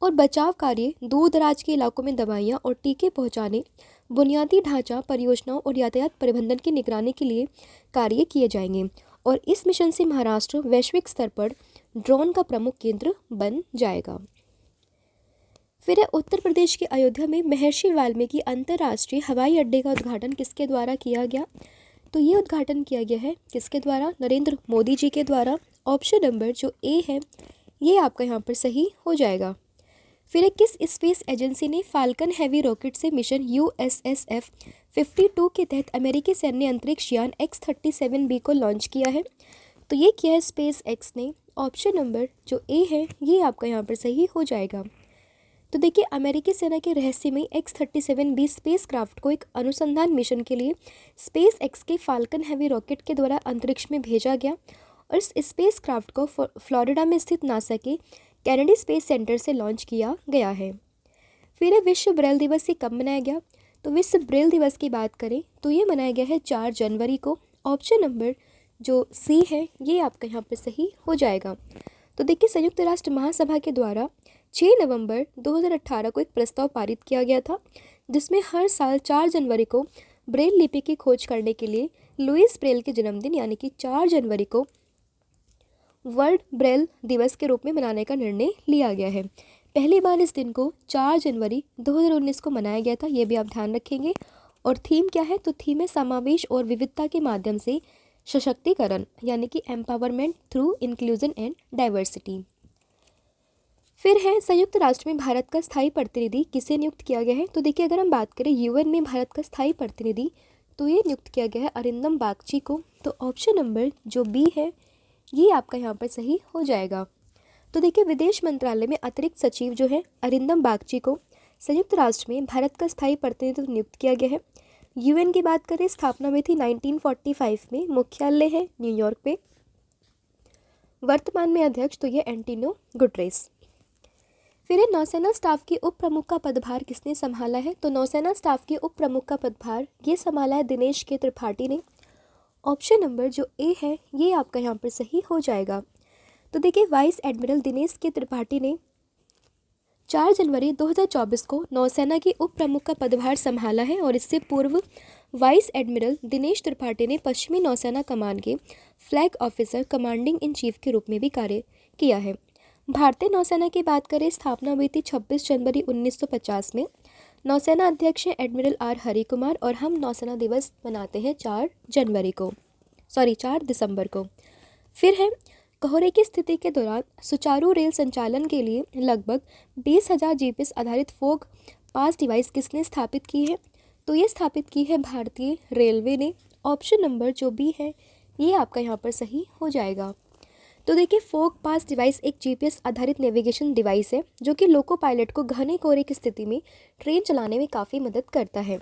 और बचाव कार्य, दूर दराज के इलाकों में दवाइयाँ और टीके पहुँचाने, बुनियादी ढांचा परियोजनाओं और यातायात प्रबंधन की निगरानी के लिए कार्य किए जाएंगे और इस मिशन से महाराष्ट्र वैश्विक स्तर पर ड्रोन का प्रमुख केंद्र बन जाएगा। फिर उत्तर प्रदेश के अयोध्या में महर्षि वाल्मीकि अंतर्राष्ट्रीय हवाई अड्डे का उद्घाटन किसके द्वारा किया गया? तो ये उद्घाटन किया गया है किसके द्वारा? नरेंद्र मोदी जी के द्वारा। ऑप्शन नंबर जो ए है ये आपका यहाँ पर सही हो जाएगा। फिर किस स्पेस एजेंसी ने फाल्कन हैवी रॉकेट से मिशन USSF 52 के तहत अमेरिकी सैन्य अंतरिक्ष यान X-37B को लॉन्च किया है? तो ये किया है स्पेस एक्स ने। ऑप्शन नंबर जो ए है ये आपका यहाँ पर सही हो जाएगा। तो देखिए अमेरिकी सेना के रहस्यमय X-37B स्पेस क्राफ्ट को एक अनुसंधान मिशन के लिए स्पेस एक्स के फाल्कन हैवी रॉकेट के द्वारा अंतरिक्ष में भेजा गया और इस स्पेस क्राफ्ट को फ्लोरिडा में स्थित नासा के कैनेडी स्पेस सेंटर से लॉन्च किया गया है। फिर विश्व ब्रेल दिवस ये कब मनाया गया? तो विश्व ब्रेल दिवस की बात करें तो ये मनाया गया है 4 जनवरी को। ऑप्शन नंबर जो सी है ये आपका यहाँ पर सही हो जाएगा। तो देखिए संयुक्त राष्ट्र महासभा के द्वारा 6 नवंबर 2018 को एक प्रस्ताव पारित किया गया था जिसमें हर साल 4 जनवरी को ब्रेल लिपि की खोज करने के लिए लुईस ब्रेल के जन्मदिन यानी कि 4 जनवरी को वर्ल्ड ब्रेल दिवस के रूप में मनाने का निर्णय लिया गया है। पहली बार इस दिन को 4 जनवरी 2019 को मनाया गया था, ये भी आप ध्यान रखेंगे। और थीम क्या है? तो थीम है समावेश और विविधता के माध्यम से सशक्तिकरण यानी कि empowerment through inclusion and diversity. फिर है संयुक्त राष्ट्र में भारत का स्थायी प्रतिनिधि किसे नियुक्त किया गया है? तो देखिए अगर हम बात करें यूएन में भारत का स्थायी प्रतिनिधि तो ये नियुक्त किया गया है अरिंदम बागची को। तो ऑप्शन नंबर जो बी है ये आपका यहाँ पर सही हो जाएगा। तो देखिए विदेश मंत्रालय में अतिरिक्त सचिव जो है अरिंदम बागची को संयुक्त राष्ट्र में भारत का स्थायी प्रतिनिधित्व नियुक्त किया गया है। यूएन की बात करें स्थापना हुई थी 1945 में, मुख्यालय है न्यूयॉर्क पे। वर्तमान में अध्यक्ष तो ये एंटोनियो गुटेरेस। फिर नौसेना स्टाफ के उप प्रमुख का पदभार किसने संभाला है? तो नौसेना स्टाफ के उप प्रमुख का पदभार ये संभाला है दिनेश के त्रिपाठी ने। ऑप्शन नंबर जो ए है ये आपका यहाँ पर सही हो जाएगा। तो देखिए वाइस एडमिरल दिनेश के त्रिपाठी ने 4 जनवरी 2024 को नौसेना के उप प्रमुख का पदभार संभाला है और इससे पूर्व वाइस एडमिरल दिनेश त्रिपाठी ने पश्चिमी नौसेना कमान के flag officer commanding in chief के रूप में भी कार्य किया है। भारतीय नौसेना की बात करें स्थापना हुई थी 26 जनवरी 1950 में। नौसेना अध्यक्ष हैं एडमिरल आर हरि कुमार और हम नौसेना दिवस मनाते हैं 4 दिसंबर को। फिर है कोहरे की स्थिति के दौरान सुचारू रेल संचालन के लिए लगभग 20,000 जीपीएस आधारित फोग पास डिवाइस किसने स्थापित की है? तो ये स्थापित की है भारतीय रेलवे ने। ऑप्शन नंबर जो बी है ये आपका यहाँ पर सही हो जाएगा। तो देखिए फोग पास डिवाइस एक जीपीएस आधारित नेविगेशन डिवाइस है जो कि लोको पायलट को घने कोहरे की स्थिति में ट्रेन चलाने में काफ़ी मदद करता है।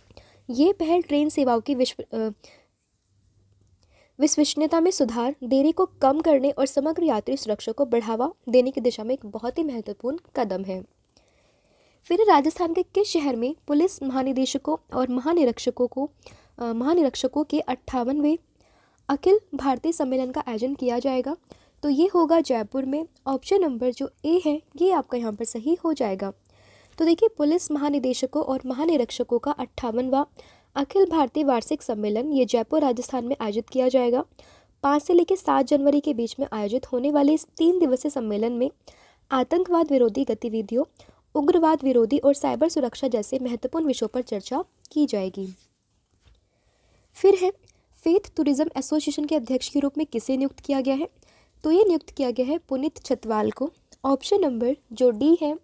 ये पहल ट्रेन सेवाओं की विश्वसनीयता में सुधार, देरी को कम करने और समग्र यात्री सुरक्षा को बढ़ावा देने की दिशा में एक बहुत ही महत्वपूर्ण कदम है। फिर राजस्थान के किस शहर में पुलिस महानिदेशकों और महानिरीक्षकों के 58वें अखिल भारतीय सम्मेलन का आयोजन किया जाएगा? तो ये होगा जयपुर में। ऑप्शन नंबर जो ए है ये आपका यहाँ पर सही हो जाएगा। तो देखिए पुलिस महानिदेशकों और महानिरीक्षकों का 58वां अखिल भारतीय वार्षिक सम्मेलन ये जयपुर राजस्थान में आयोजित किया जाएगा। 5 से लेकर 7 जनवरी के बीच में आयोजित होने वाले इस 3 दिवसीय सम्मेलन में आतंकवाद विरोधी गतिविधियों, उग्रवाद विरोधी और साइबर सुरक्षा जैसे महत्वपूर्ण विषयों पर चर्चा की जाएगी। फिर है फेथ टूरिज्म एसोसिएशन के अध्यक्ष के रूप में किसे नियुक्त किया गया है? तो ये नियुक्त किया गया है पुनीत छतवाल को। ऑप्शन नंबर जो डी है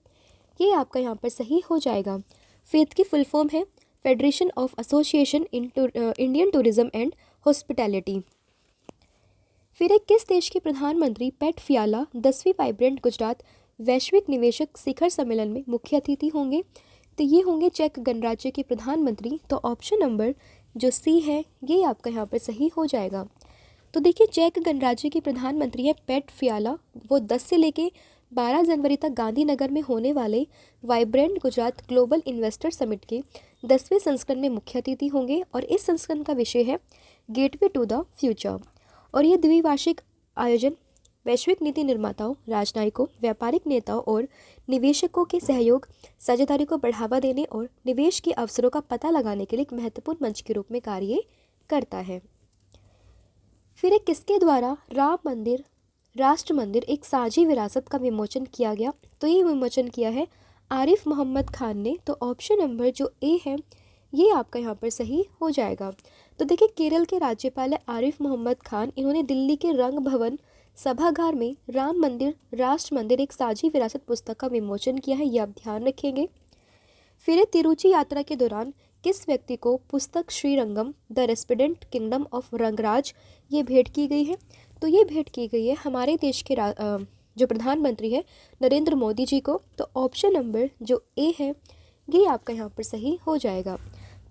ये आपका यहाँ पर सही हो जाएगा। फेथ की फुल फॉर्म है federation of association Indian tourism and hospitality. फिर एक किस देश के प्रधानमंत्री पेट फियाला 10वीं वाइब्रेंट गुजरात वैश्विक निवेशक शिखर सम्मेलन में मुख्य अतिथि होंगे? तो ये होंगे चेक गणराज्य के प्रधानमंत्री। तो ऑप्शन नंबर जो सी है ये आपका यहाँ पर सही हो जाएगा। तो देखिए चेक गणराज्य के प्रधानमंत्री है पेट फियाला। वो 10 से लेके 12 जनवरी तक गांधीनगर में होने वाले vibrant Gujarat global investor summit के 10वें संस्करण में मुख्य अतिथि होंगे और इस संस्करण का विषय है गेटवे टू द फ्यूचर। और ये द्विवार्षिक आयोजन वैश्विक नीति निर्माताओं, राजनयिकों, व्यापारिक नेताओं और निवेशकों के सहयोग, साझेदारी को बढ़ावा देने और निवेश के अवसरों का पता लगाने के लिए एक महत्वपूर्ण मंच के रूप में कार्य करता है। फिर एक किसके द्वारा राम मंदिर राष्ट्र मंदिर एक साझी विरासत का विमोचन किया गया? तो ये विमोचन किया है आरिफ मोहम्मद खान ने। तो ऑप्शन नंबर जो ए है ये आपका यहाँ पर सही हो जाएगा। तो देखिए केरल के राज्यपाल आरिफ मोहम्मद खान, इन्होंने दिल्ली के रंग भवन सभागार में राम मंदिर राष्ट्र मंदिर एक साझी विरासत पुस्तक का विमोचन किया है, ये आप ध्यान रखेंगे। फिर तिरुचि यात्रा के दौरान किस व्यक्ति को पुस्तक Srirangam the resplendent kingdom of Rangaraj ये भेंट की गई है? तो ये भेंट की गई है हमारे देश के जो प्रधानमंत्री है नरेंद्र मोदी जी को, तो ऑप्शन नंबर जो ए है ये आपका यहाँ पर सही हो जाएगा।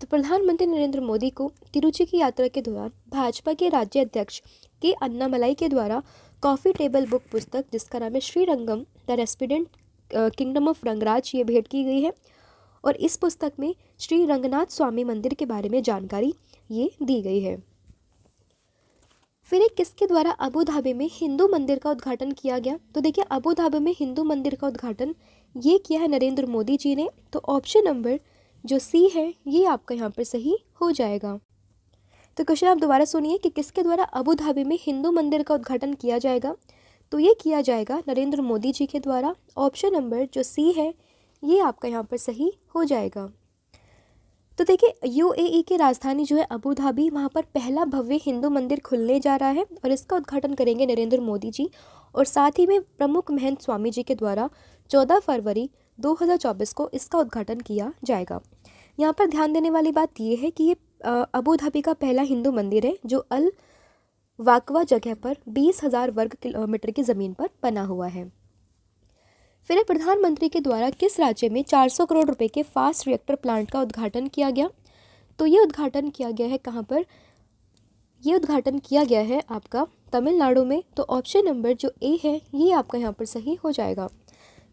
तो प्रधानमंत्री नरेंद्र मोदी को तिरुचि की यात्रा के दौरान भाजपा के राज्य अध्यक्ष के अन्नामलाई के द्वारा कॉफ़ी टेबल बुक पुस्तक जिसका नाम है Srirangam the resplendent kingdom of Rangaraj ये भेंट की गई है। और इस पुस्तक में श्री रंगनाथ स्वामी मंदिर के बारे में जानकारी ये दी गई है। फिर एक किसके द्वारा अबू धाबी में हिंदू मंदिर का उद्घाटन किया गया? तो देखिए अबू धाबी में हिंदू मंदिर का उद्घाटन ये किया है नरेंद्र मोदी जी ने। तो ऑप्शन नंबर जो सी है ये आपका यहाँ पर सही हो जाएगा। तो क्वेश्चन आप दोबारा सुनिए कि किसके द्वारा अबू धाबी में हिंदू मंदिर का उद्घाटन किया जाएगा? तो ये किया जाएगा नरेंद्र मोदी जी के द्वारा। ऑप्शन नंबर जो सी है ये आपका यहाँ पर सही हो जाएगा। तो देखिए यूएई की राजधानी जो है अबू धाबी, वहाँ पर पहला भव्य हिंदू मंदिर खुलने जा रहा है और इसका उद्घाटन करेंगे नरेंद्र मोदी जी। और साथ ही में प्रमुख महंत स्वामी जी के द्वारा 14 फरवरी 2024 को इसका उद्घाटन किया जाएगा। यहाँ पर ध्यान देने वाली बात यह है कि ये अबू धाबी का पहला हिंदू मंदिर है जो अल वाकवा जगह पर 20,000 वर्ग किलोमीटर की ज़मीन पर बना हुआ है। फिर प्रधानमंत्री के द्वारा किस राज्य में 400 करोड़ रुपए के फास्ट रिएक्टर प्लांट का उद्घाटन किया गया? तो ये उद्घाटन किया गया है कहाँ पर? ये उद्घाटन किया गया है आपका तमिलनाडु में। तो ऑप्शन नंबर जो ए है ये आपका यहाँ पर सही हो जाएगा।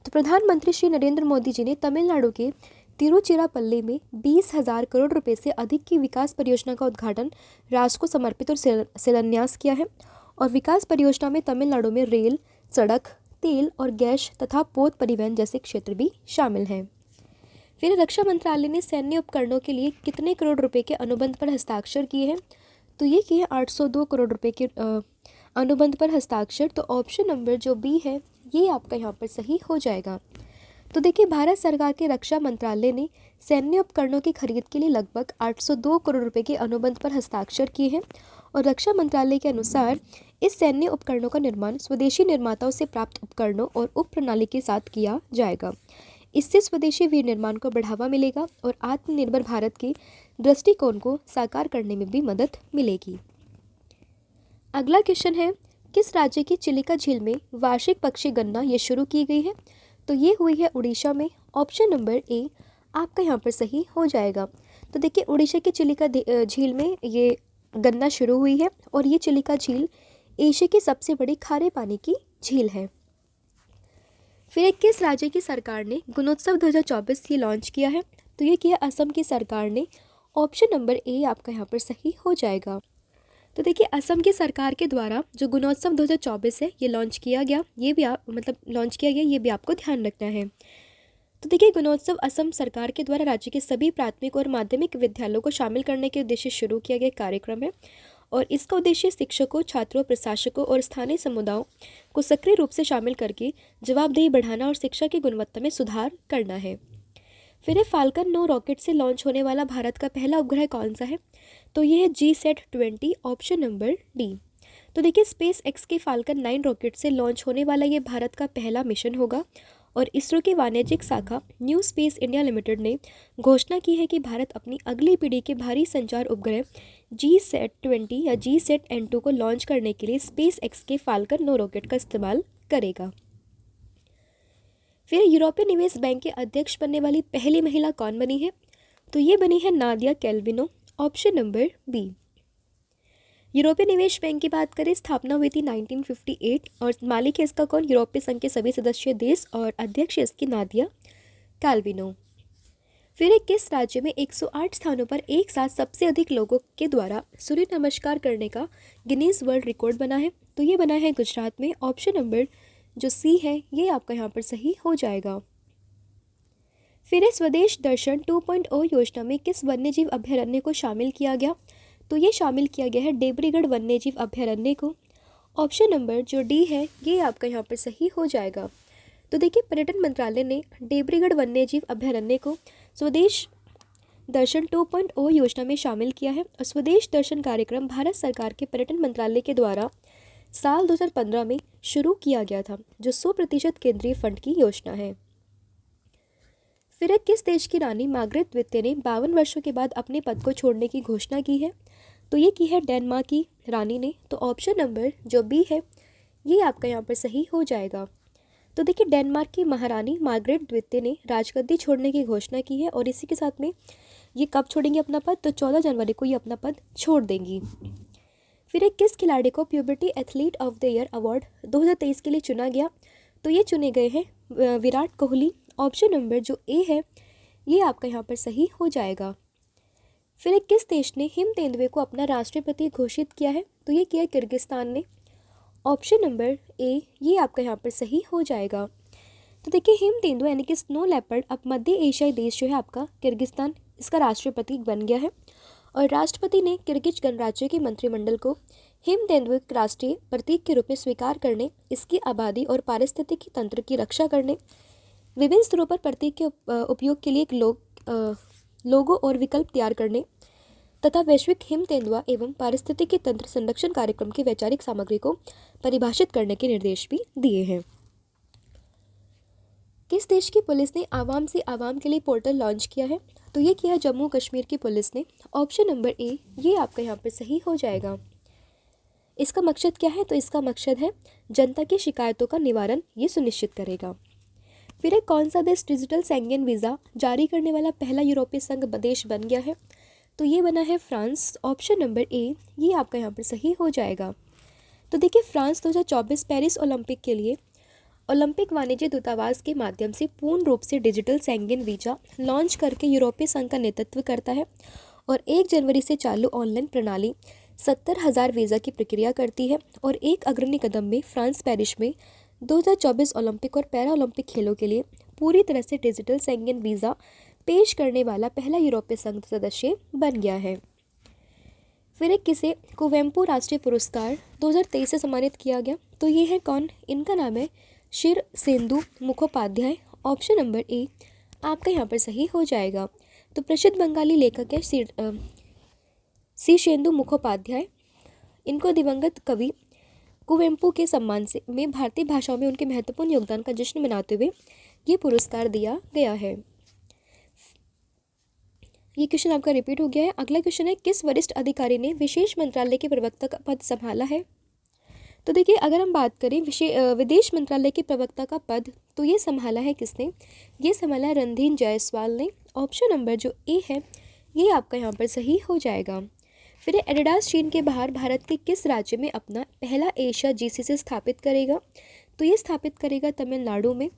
तो प्रधानमंत्री श्री नरेंद्र मोदी जी ने तमिलनाडु के तिरुचिरापल्ली में 20,000 करोड़ रुपए से अधिक की विकास परियोजना का उद्घाटन राष्ट्र को समर्पित और शिलान्यास किया है। और विकास परियोजना में तमिलनाडु में रेल, सड़क, तेल और गैस तथा पोत परिवहन जैसे क्षेत्र भी शामिल हैं। फिर रक्षा मंत्रालय ने सैन्य उपकरणों के लिए कितने करोड़ रुपए के अनुबंध पर हस्ताक्षर किए हैं? तो ये किए 802 करोड़ रुपए के अनुबंध पर हस्ताक्षर। तो ऑप्शन नंबर जो बी है ये आपका यहाँ पर सही हो जाएगा। तो देखिए भारत सरकार के रक्षा मंत्रालय ने सैन्य उपकरणों की खरीद के लिए लगभग 802 करोड़ रुपए के अनुबंध पर हस्ताक्षर किए हैं। और रक्षा मंत्रालय के अनुसार इस सैन्य उपकरणों का निर्माण स्वदेशी निर्माताओं से प्राप्त उपकरणों और उप प्रणाली के साथ किया जाएगा। इससे स्वदेशी विनिर्माण को बढ़ावा मिलेगा और आत्मनिर्भर भारत के दृष्टिकोण को साकार करने में भी मदद मिलेगी। अगला क्वेश्चन है, किस राज्य की चिलिका झील में वार्षिक पक्षी गणना ये शुरू की गई है? तो ये हुई है उड़ीसा में। ऑप्शन नंबर ए आपका यहाँ पर सही हो जाएगा। तो देखिए उड़ीसा की चिलिका झील में ये गणना शुरू हुई है और ये चिलिका झील एशिया की सबसे बड़ी खारे पानी की झील है। फिर किस राज्य की सरकार ने गुणोत्सव 2024 ये लॉन्च किया है? तो ये किया असम की सरकार ने। ऑप्शन नंबर ए आपका यहाँ पर सही हो जाएगा। तो देखिए असम की सरकार के द्वारा जो गुणोत्सव 2024 है ये लॉन्च किया गया, ये भी लॉन्च किया गया, ये भी आपको ध्यान रखना है। तो देखिए गुणोत्सव असम सरकार के द्वारा राज्य के सभी प्राथमिक और माध्यमिक विद्यालयों को शामिल करने के उद्देश्य शुरू किया गया कार्यक्रम है। और इसका उद्देश्य शिक्षकों, छात्रों, प्रशासकों और स्थानीय समुदायों को सक्रिय रूप से शामिल करके जवाबदेही बढ़ाना और शिक्षा की गुणवत्ता में सुधार करना है। फिर फाल्कन 9 रॉकेट से लॉन्च होने वाला भारत का पहला उपग्रह कौन सा है? तो ये है GSAT-20। Option number D. तो देखिए स्पेस एक्स के फाल्कन 9 रॉकेट से लॉन्च होने वाला ये भारत का पहला मिशन होगा। और इसरो की वाणिज्यिक शाखा न्यू स्पेस इंडिया लिमिटेड ने घोषणा की है कि भारत अपनी अगली पीढ़ी के भारी संचार उपग्रह GSAT-20 या GSAT-N2 को लॉन्च करने के लिए स्पेस एक्स के फाल्कन 9 रॉकेट का इस्तेमाल करेगा। फिर यूरोपीय निवेश बैंक के अध्यक्ष बनने वाली पहली महिला कौन बनी है? तो ये बनी है Nadia Calvino. Option number B. यूरोपीय निवेश बैंक की बात करें, स्थापना हुई थी 1958 और मालिक है इसका कौन? यूरोपीय संघ के सभी सदस्य देश और अध्यक्ष है इसकी नादिया कैल्विनो। फिर किस राज्य में 108 स्थानों पर एक साथ सबसे अधिक लोगों के द्वारा सूर्य नमस्कार करने का गिनीज वर्ल्ड रिकॉर्ड बना है? तो ये बना है गुजरात में। ऑप्शन नंबर जो सी है ये आपका यहाँ पर सही हो जाएगा। फिर स्वदेश दर्शन 2.0 योजना में किस वन्यजीव अभयारण्य को शामिल किया गया? तो ये शामिल किया गया है डेब्रीगढ़ वन्यजीव अभयारण्य को। ऑप्शन नंबर जो डी है ये आपका यहाँ पर सही हो जाएगा। तो देखिए पर्यटन मंत्रालय ने डेब्रीगढ़ वन्यजीव अभयारण्य को स्वदेश दर्शन 2.0 योजना में शामिल किया है। और स्वदेश दर्शन कार्यक्रम भारत सरकार के पर्यटन मंत्रालय के द्वारा साल 2015 में शुरू किया गया था, जो 100% केंद्रीय फंड की योजना है। फिर किस देश की रानी मार्गरेट द्वितीय ने 52 वर्षों के बाद अपने पद को छोड़ने की घोषणा की है? तो ये की है डेनमार्क की रानी ने। तो ऑप्शन नंबर जो बी है ये आपका यहाँ पर सही हो जाएगा। तो देखिए डेनमार्क की महारानी मार्गरेट द्वितीय ने राजगद्दी छोड़ने की घोषणा की है और इसी के साथ में ये कब छोड़ेंगी अपना पद, तो 14 जनवरी को ये अपना पद छोड़ देंगी। फिर एक किस खिलाड़ी को puberty athlete of the year award 2023 के लिए चुना गया, तो ये चुने गए हैं विराट कोहली। ऑप्शन नंबर जो ए है ये आपका यहाँ पर सही हो जाएगा। फिर एक किस देश ने हिम तेंदुए को अपना राष्ट्रपति घोषित किया है, तो ये किया किर्गिस्तान ने। ऑप्शन नंबर ए ये आपका यहाँ पर सही हो जाएगा। तो देखिए हिम तेंदुआ यानी कि स्नो लेपर्ड अब मध्य एशियाई देश जो है आपका किर्गिस्तान, इसका राष्ट्रीय बन गया है और राष्ट्रपति ने किर्गिज गणराज्य के मंत्रिमंडल को हिम तेंदुए राष्ट्रीय प्रतीक के रूप में स्वीकार करने, इसकी आबादी और पारिस्थितिकी तंत्र की रक्षा करने, विभिन्न स्तरों पर प्रतीक के उपयोग के लिए एक लोगो और विकल्प तैयार करने तथा वैश्विक हिम तेंदुआ एवं पारिस्थितिकी तंत्र संरक्षण कार्यक्रम की वैचारिक सामग्री को परिभाषित करने के निर्देश भी दिए हैं। किस देश की पुलिस ने आवाम से आवाम के लिए पोर्टल लॉन्च किया है, तो ये किया जम्मू कश्मीर की पुलिस ने। ऑप्शन नंबर ए ये आपका यहाँ पर सही हो जाएगा। इसका मकसद क्या है, तो इसका मकसद है जनता की शिकायतों का निवारण ये सुनिश्चित करेगा। फिर एक कौन सा देश डिजिटल शेंगेन वीज़ा जारी करने वाला पहला यूरोपीय संघ देश बन गया है, तो ये बना है फ्रांस। ऑप्शन नंबर ए ये आपका यहाँ पर सही हो जाएगा। तो देखिए फ्रांस 2024 पेरिस ओलंपिक के लिए ओलंपिक वाणिज्य दूतावास के माध्यम से पूर्ण रूप से डिजिटल शेंगेन वीज़ा लॉन्च करके यूरोपीय संघ का नेतृत्व करता है और 1 जनवरी से चालू ऑनलाइन प्रणाली 70,000 वीज़ा की प्रक्रिया करती है और एक अग्रणी कदम में फ्रांस पेरिस में 2024 ओलंपिक और पैरा ओलंपिक खेलों के लिए पूरी तरह से डिजिटल शेंगेन वीज़ा पेश करने वाला पहला यूरोपीय संघ सदस्य बन गया है। फिर एक किसे कुवेम्पु राष्ट्रीय पुरस्कार 2023 से सम्मानित किया गया, तो ये है कौन, इनका नाम है शीर्षेंदु मुखोपाध्याय। ऑप्शन नंबर ए आपका यहाँ पर सही हो जाएगा। तो प्रसिद्ध बंगाली लेखक है शीर्षेंदु मुखोपाध्याय। इनको दिवंगत कवि कुवेम्पु के सम्मान से में भारतीय भाषाओं में उनके महत्वपूर्ण योगदान का जश्न मनाते हुए ये पुरस्कार दिया गया है। ये क्वेश्चन आपका रिपीट हो गया है। अगला क्वेश्चन है किस वरिष्ठ अधिकारी ने विशेष मंत्रालय के प्रवक्ता का पद संभाला है, तो देखिए अगर हम बात करें विदेश मंत्रालय के प्रवक्ता का पद, तो ये संभाला है किसने, ये संभाला है रणधीर जायसवाल ने। ऑप्शन नंबर जो ए है ये आपका यहाँ पर सही हो जाएगा। फिर एडिडास चीन के बाहर भारत के किस राज्य में अपना पहला एशिया जीसीसी स्थापित करेगा, तो ये स्थापित करेगा तमिलनाडु में।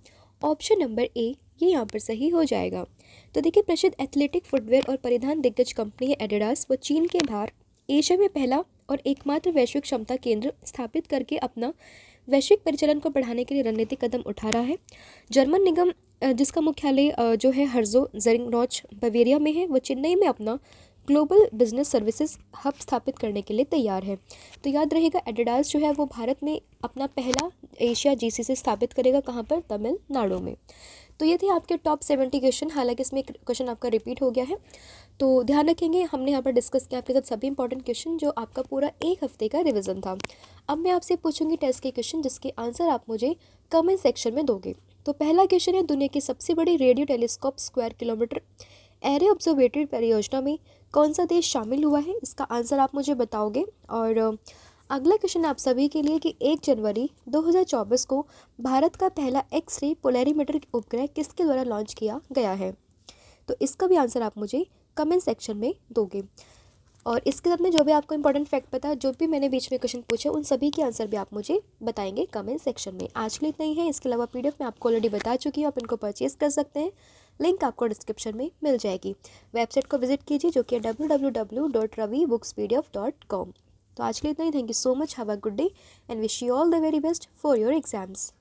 ऑप्शन नंबर ए ये यहाँ पर सही हो जाएगा। तो देखिए प्रसिद्ध एथलेटिक फुटवेयर और परिधान दिग्गज कंपनी है एडिडास, वो चीन के बाहर एशिया में पहला और एकमात्र वैश्विक क्षमता केंद्र स्थापित करके अपना वैश्विक परिचालन को बढ़ाने के लिए रणनीतिक कदम उठा रहा है। जर्मन निगम जिसका मुख्यालय जो है हर्जो ज़ेरिंगनॉच बवेरिया में है, वो चेन्नई में अपना ग्लोबल बिजनेस सर्विसेज हब स्थापित करने के लिए तैयार है। तो याद रहेगा एडिडास जो है वो भारत में अपना पहला एशिया जीसीसी स्थापित करेगा, कहाँ पर, तमिलनाडु में। तो ये थे आपके टॉप 70 क्वेश्चन। हालांकि इसमें क्वेश्चन आपका रिपीट हो गया है, तो ध्यान रखेंगे। हमने यहाँ पर डिस्कस किया आपके साथ सभी इंपॉर्टेंट क्वेश्चन जो आपका पूरा एक हफ्ते का रिवीजन था। अब मैं आपसे पूछूंगी टेस्ट के क्वेश्चन जिसके आंसर आप मुझे कमेंट सेक्शन में दोगे। तो पहला क्वेश्चन है दुनिया की सबसे बड़ी radio telescope square kilometre array observatory परियोजना में कौन सा देश शामिल हुआ है, इसका आंसर आप मुझे बताओगे। और अगला क्वेश्चन आप सभी के लिए कि 1 जनवरी 2024 को भारत का पहला एक्स-रे पोलैरीमीटर उपग्रह किसके द्वारा लॉन्च किया गया है, तो इसका भी आंसर आप मुझे कमेंट सेक्शन में दोगे। और इसके साथ में जो भी आपको इंपॉर्टेंट फैक्ट पता है, जो भी मैंने बीच में क्वेश्चन पूछे, उन सभी के आंसर भी आप मुझे बताएंगे कमेंट सेक्शन में। आज के लिए इतना ही है। इसके अलावा पीडीएफ मैं आपको ऑलरेडी बता चुकी हूँ, आप इनको परचेज कर सकते हैं, लिंक आपको डिस्क्रिप्शन में मिल जाएगी। वेबसाइट को विजिट कीजिए जो कि है www.ravibookspdf.com। तो आज के लिए इतना ही। Thank you so much, have a good day and wish you all the very best for your exams.